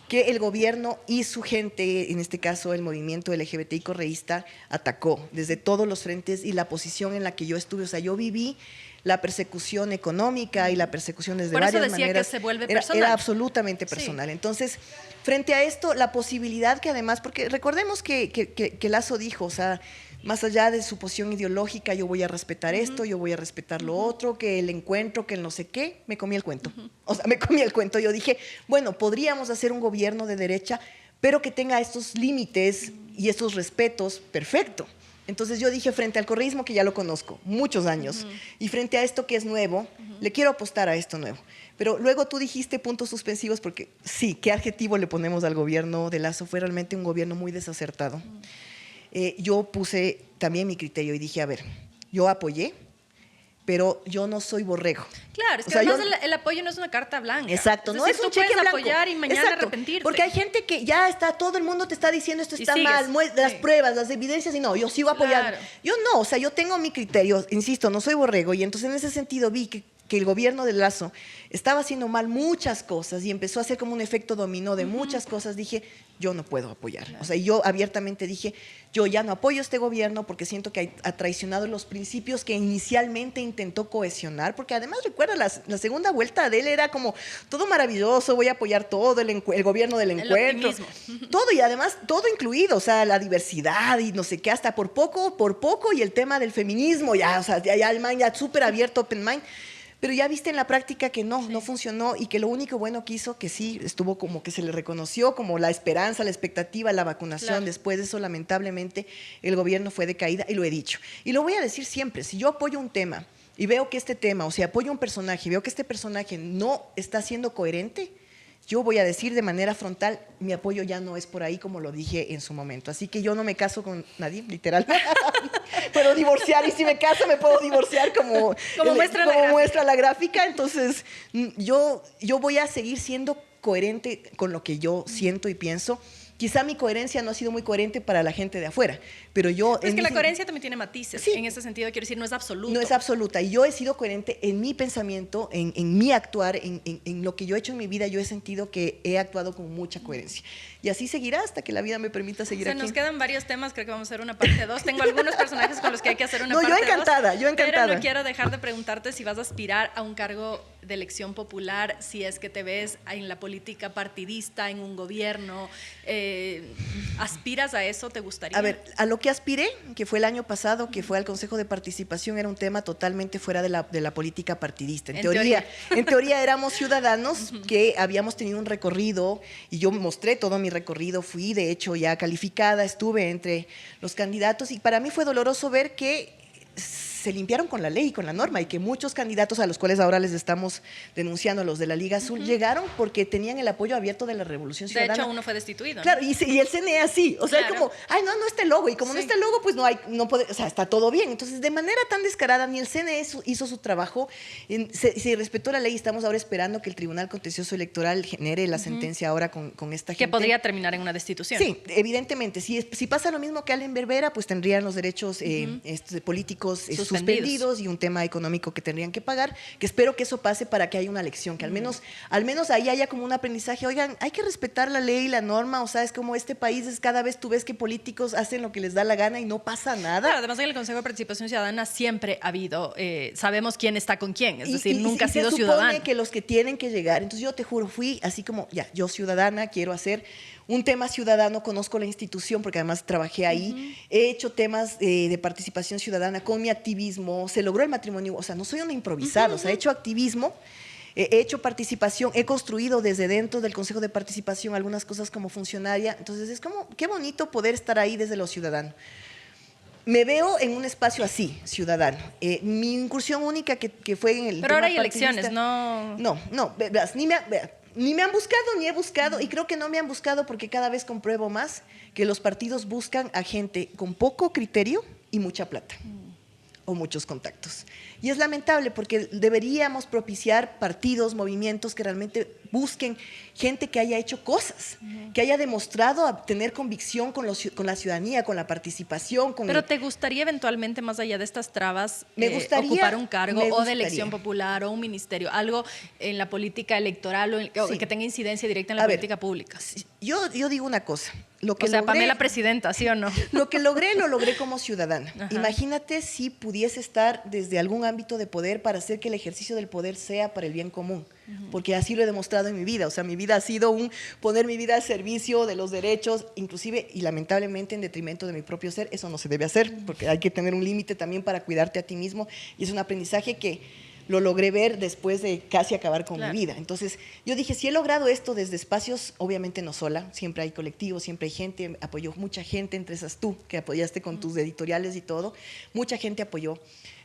que el gobierno y su gente, en este caso el movimiento LGBTI correísta, atacó desde todos los frentes, y la posición en la que yo estuve, o sea, yo viví la persecución económica y la persecución desde varias maneras. Por eso decía que se vuelve personal. Era absolutamente personal. Entonces, frente a esto, la posibilidad que además, porque recordemos que Lasso dijo, o sea, más allá de su posición ideológica, yo voy a respetar esto, yo voy a respetar lo otro, que el encuentro, que el no sé qué, me comí el cuento. O sea, me comí el cuento. Yo dije, bueno, podríamos hacer un gobierno de derecha, pero que tenga estos límites y estos respetos, perfecto. Entonces yo dije, frente al correísmo, que ya lo conozco, muchos años, y frente a esto que es nuevo, le quiero apostar a esto nuevo. Pero luego tú dijiste puntos suspensivos, porque sí, ¿qué adjetivo le ponemos al gobierno de Lasso? Fue realmente un gobierno muy desacertado. Yo puse también mi criterio y dije, a ver, yo apoyé, pero yo no soy borrego. Claro, es que O sea, además yo- el apoyo no es una carta blanca. Exacto, Es no decir, es un tú cheque puedes blanco. apoyar y mañana Exacto, arrepentirte. porque hay gente que ya está, todo el mundo te está diciendo esto Y está sigues, mal, las sí. pruebas, las evidencias, y no, yo sigo apoyando. Claro. Yo no, o sea, yo tengo mi criterio, insisto, no soy borrego, y entonces en ese sentido vi que el gobierno de Lazo estaba haciendo mal muchas cosas y empezó a hacer como un efecto dominó de muchas cosas. Dije, yo no puedo apoyar. O sea, yo abiertamente dije, yo ya no apoyo este gobierno porque siento que ha traicionado los principios que inicialmente intentó cohesionar, porque además recuerda, la segunda vuelta de él era como todo maravilloso, voy a apoyar todo, el gobierno del encuentro, todo, y además todo incluido, o sea, la diversidad y no sé qué, hasta por poco, y el tema del feminismo, ya, o sea, ya el man ya súper abierto, open mind. Pero ya viste en la práctica que no funcionó, y que lo único bueno que hizo, que sí estuvo como que se le reconoció como la esperanza, la expectativa, la vacunación. Claro. Después de eso, lamentablemente, el gobierno fue de caída, y lo he dicho. Y lo voy a decir siempre, si yo apoyo un tema y veo que este tema, o sea, apoyo un personaje y veo que este personaje no está siendo coherente, yo voy a decir de manera frontal, mi apoyo ya no es por ahí, como lo dije en su momento. Así que yo no me caso con nadie, literal. Puedo divorciar, y si me caso me puedo divorciar como muestra la gráfica. Entonces, yo voy a seguir siendo coherente con lo que yo siento y pienso. Quizá mi coherencia no ha sido muy coherente para la gente de afuera, pero yo... Es que la coherencia también tiene matices. Sí. En ese sentido, quiero decir, no es absoluto. No es absoluta. Y yo he sido coherente en mi pensamiento, en mi actuar, en lo que yo he hecho en mi vida. Yo he sentido que he actuado con mucha coherencia. Y así seguirá hasta que la vida me permita seguir aquí. Nos quedan varios temas, creo que vamos a hacer una parte 2. Tengo algunos personajes con los que hay que hacer una parte 2. Yo encantada. Pero no quiero dejar de preguntarte si vas a aspirar a un cargo de elección popular, si es que te ves en la política partidista, en un gobierno. ¿Aspiras a eso? ¿Te gustaría? A ver, a lo que aspiré, que fue el año pasado, que fue al Consejo de Participación, era un tema totalmente fuera de la política partidista. En teoría éramos ciudadanos que habíamos tenido un recorrido, y yo mostré todo mi recorrido, fui de hecho ya calificada, estuve entre los candidatos, y para mí fue doloroso ver que se limpiaron con la ley y con la norma, y que muchos candidatos, a los cuales ahora les estamos denunciando, los de la Liga Azul, llegaron porque tenían el apoyo abierto de la Revolución Ciudadana. De hecho, uno fue destituido. Claro, y el CNE así, o sea, como, ay, no está el logo, y como no está el logo, pues no puede, o sea, está todo bien. Entonces, de manera tan descarada, ni el CNE hizo su trabajo, se respetó la ley, y estamos ahora esperando que el Tribunal Contencioso Electoral genere la sentencia ahora con esta gente. Que podría terminar en una destitución. Sí, evidentemente. Si pasa lo mismo que Allen Berbera, pues tendrían los derechos políticos suspendidos, y un tema económico que tendrían que pagar, que espero que eso pase para que haya una lección, que al menos ahí haya como un aprendizaje. Oigan, hay que respetar la ley y la norma, o sea, es como este país, es cada vez tú ves que políticos hacen lo que les da la gana y no pasa nada. Claro, además en el Consejo de Participación Ciudadana siempre ha habido, sabemos quién está con quién, es decir, nunca ha sido ciudadano. Se supone que los que tienen que llegar, entonces yo te juro, fui así como, ya, yo ciudadana, quiero hacer un tema ciudadano, conozco la institución porque además trabajé ahí, he hecho temas de participación ciudadana con mi activismo, se logró el matrimonio, o sea, no soy una improvisada, o sea, he hecho activismo, he hecho participación, he construido desde dentro del Consejo de Participación algunas cosas como funcionaria, entonces es como, qué bonito poder estar ahí desde lo ciudadano. Me veo en un espacio así, ciudadano. Mi incursión única que fue en el... Pero ahora hay elecciones, ¿no? No, verás, ni me han buscado, ni he buscado, y creo que no me han buscado porque cada vez compruebo más que los partidos buscan a gente con poco criterio y mucha plata, o muchos contactos. Y es lamentable porque deberíamos propiciar partidos, movimientos que realmente busquen gente que haya hecho cosas, que haya demostrado tener convicción con la ciudadanía, con la participación. Pero ¿te gustaría eventualmente, más allá de estas trabas, ocupar un cargo o de elección popular o un ministerio, algo en la política electoral o que tenga incidencia directa en la política pública? Yo digo una cosa. Pamela presidenta, ¿sí o no? Lo que logré, lo logré como ciudadana. Imagínate si pudiese estar desde algún ámbito de poder para hacer que el ejercicio del poder sea para el bien común, porque así lo he demostrado en mi vida. O sea, mi vida ha sido poner mi vida al servicio de los derechos, inclusive y lamentablemente en detrimento de mi propio ser. Eso no se debe hacer, porque hay que tener un límite también para cuidarte a ti mismo, y es un aprendizaje que lo logré ver después de casi acabar con mi vida. Entonces, yo dije, si he logrado esto desde espacios, obviamente no sola, siempre hay colectivos, siempre hay gente, apoyó mucha gente, entre esas tú, que apoyaste con tus editoriales y todo, mucha gente apoyó.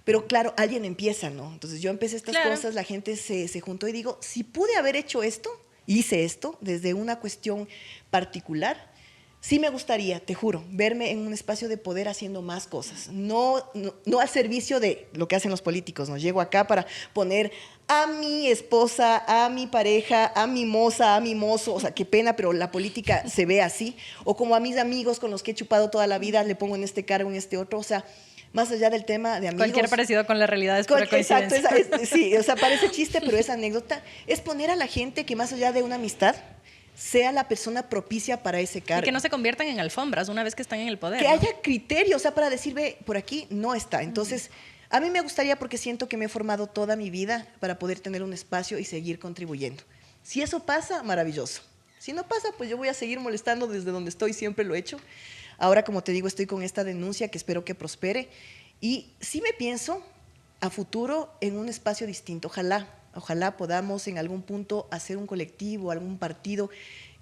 Pero claro, alguien empieza, ¿no? Entonces yo empecé estas cosas, la gente se juntó y digo, si pude haber hecho esto, hice esto desde una cuestión particular, Sí me gustaría, te juro, verme en un espacio de poder haciendo más cosas, no al servicio de lo que hacen los políticos. No llego acá para poner a mi esposa, a mi pareja, a mi moza, a mi mozo, o sea, qué pena, pero la política se ve así, o como a mis amigos con los que he chupado toda la vida, le pongo en este cargo, en este otro, o sea, más allá del tema de amigos. Cualquier parecido con la realidad es pura coincidencia. Exacto, sí, o sea, parece chiste, pero esa anécdota es poner a la gente que más allá de una amistad, sea la persona propicia para ese cargo. Y que no se conviertan en alfombras una vez que están en el poder. Que ¿no? haya criterio, o sea, para decir, ve, por aquí no está. Entonces, a mí me gustaría porque siento que me he formado toda mi vida para poder tener un espacio y seguir contribuyendo. Si eso pasa, maravilloso. Si no pasa, pues yo voy a seguir molestando desde donde estoy, siempre lo he hecho. Ahora, como te digo, estoy con esta denuncia que espero que prospere. Y sí me pienso a futuro en un espacio distinto. Ojalá podamos en algún punto hacer un colectivo, algún partido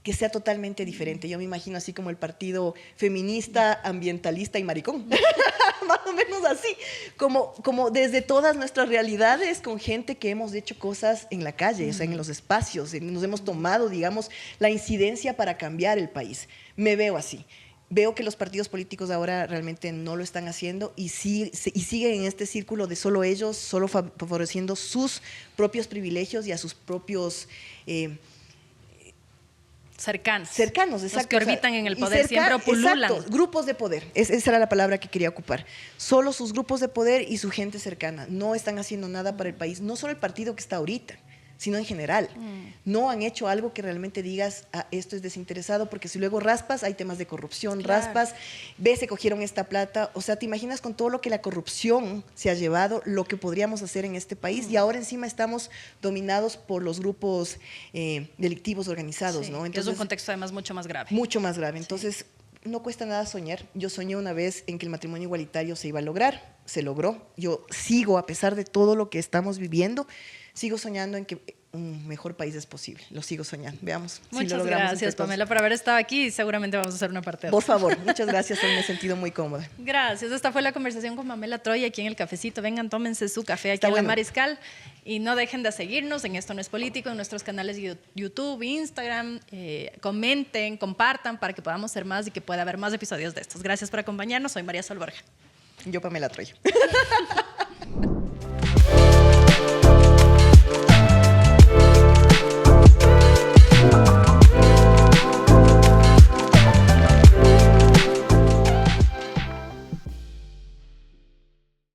que sea totalmente diferente. Yo me imagino así como el partido feminista, ambientalista y maricón. Más o menos así. Como desde todas nuestras realidades, con gente que hemos hecho cosas en la calle, o sea, en los espacios, nos hemos tomado, digamos, la incidencia para cambiar el país. Me veo así. Veo que los partidos políticos ahora realmente no lo están haciendo y siguen en este círculo de solo ellos, solo favoreciendo sus propios privilegios y a sus propios cercanos, exacto. Los que orbitan en el poder, siempre pululan. Exacto, grupos de poder. Esa era la palabra que quería ocupar. Solo sus grupos de poder y su gente cercana. No están haciendo nada para el país. No solo el partido que está ahorita, sino en general. No han hecho algo que realmente digas, ah, esto es desinteresado, porque si luego raspas, hay temas de corrupción, claro. Raspas, ves, se cogieron esta plata, o sea, te imaginas con todo lo que la corrupción se ha llevado, lo que podríamos hacer en este país, y ahora encima estamos dominados por los grupos delictivos organizados, sí, ¿no? Entonces, es un contexto además mucho más grave. Mucho más grave, entonces… No cuesta nada soñar. Yo soñé una vez en que el matrimonio igualitario se iba a lograr, se logró. Yo sigo, a pesar de todo lo que estamos viviendo, sigo soñando en que un mejor país es posible. Lo sigo soñando. Veamos. Muchas gracias, Pamela, por haber estado aquí y seguramente vamos a hacer una parte 2. Por favor, muchas gracias. Hoy me he sentido muy cómoda. Gracias. Esta fue la conversación con Pamela Troya aquí en El Cafecito. Vengan, tómense su café aquí Está en bueno. La Mariscal y no dejen de seguirnos en Esto No es Político, en nuestros canales de YouTube, Instagram. Comenten, compartan para que podamos ser más y que pueda haber más episodios de estos. Gracias por acompañarnos. Soy María Sol Borja. Yo, Pamela Troya.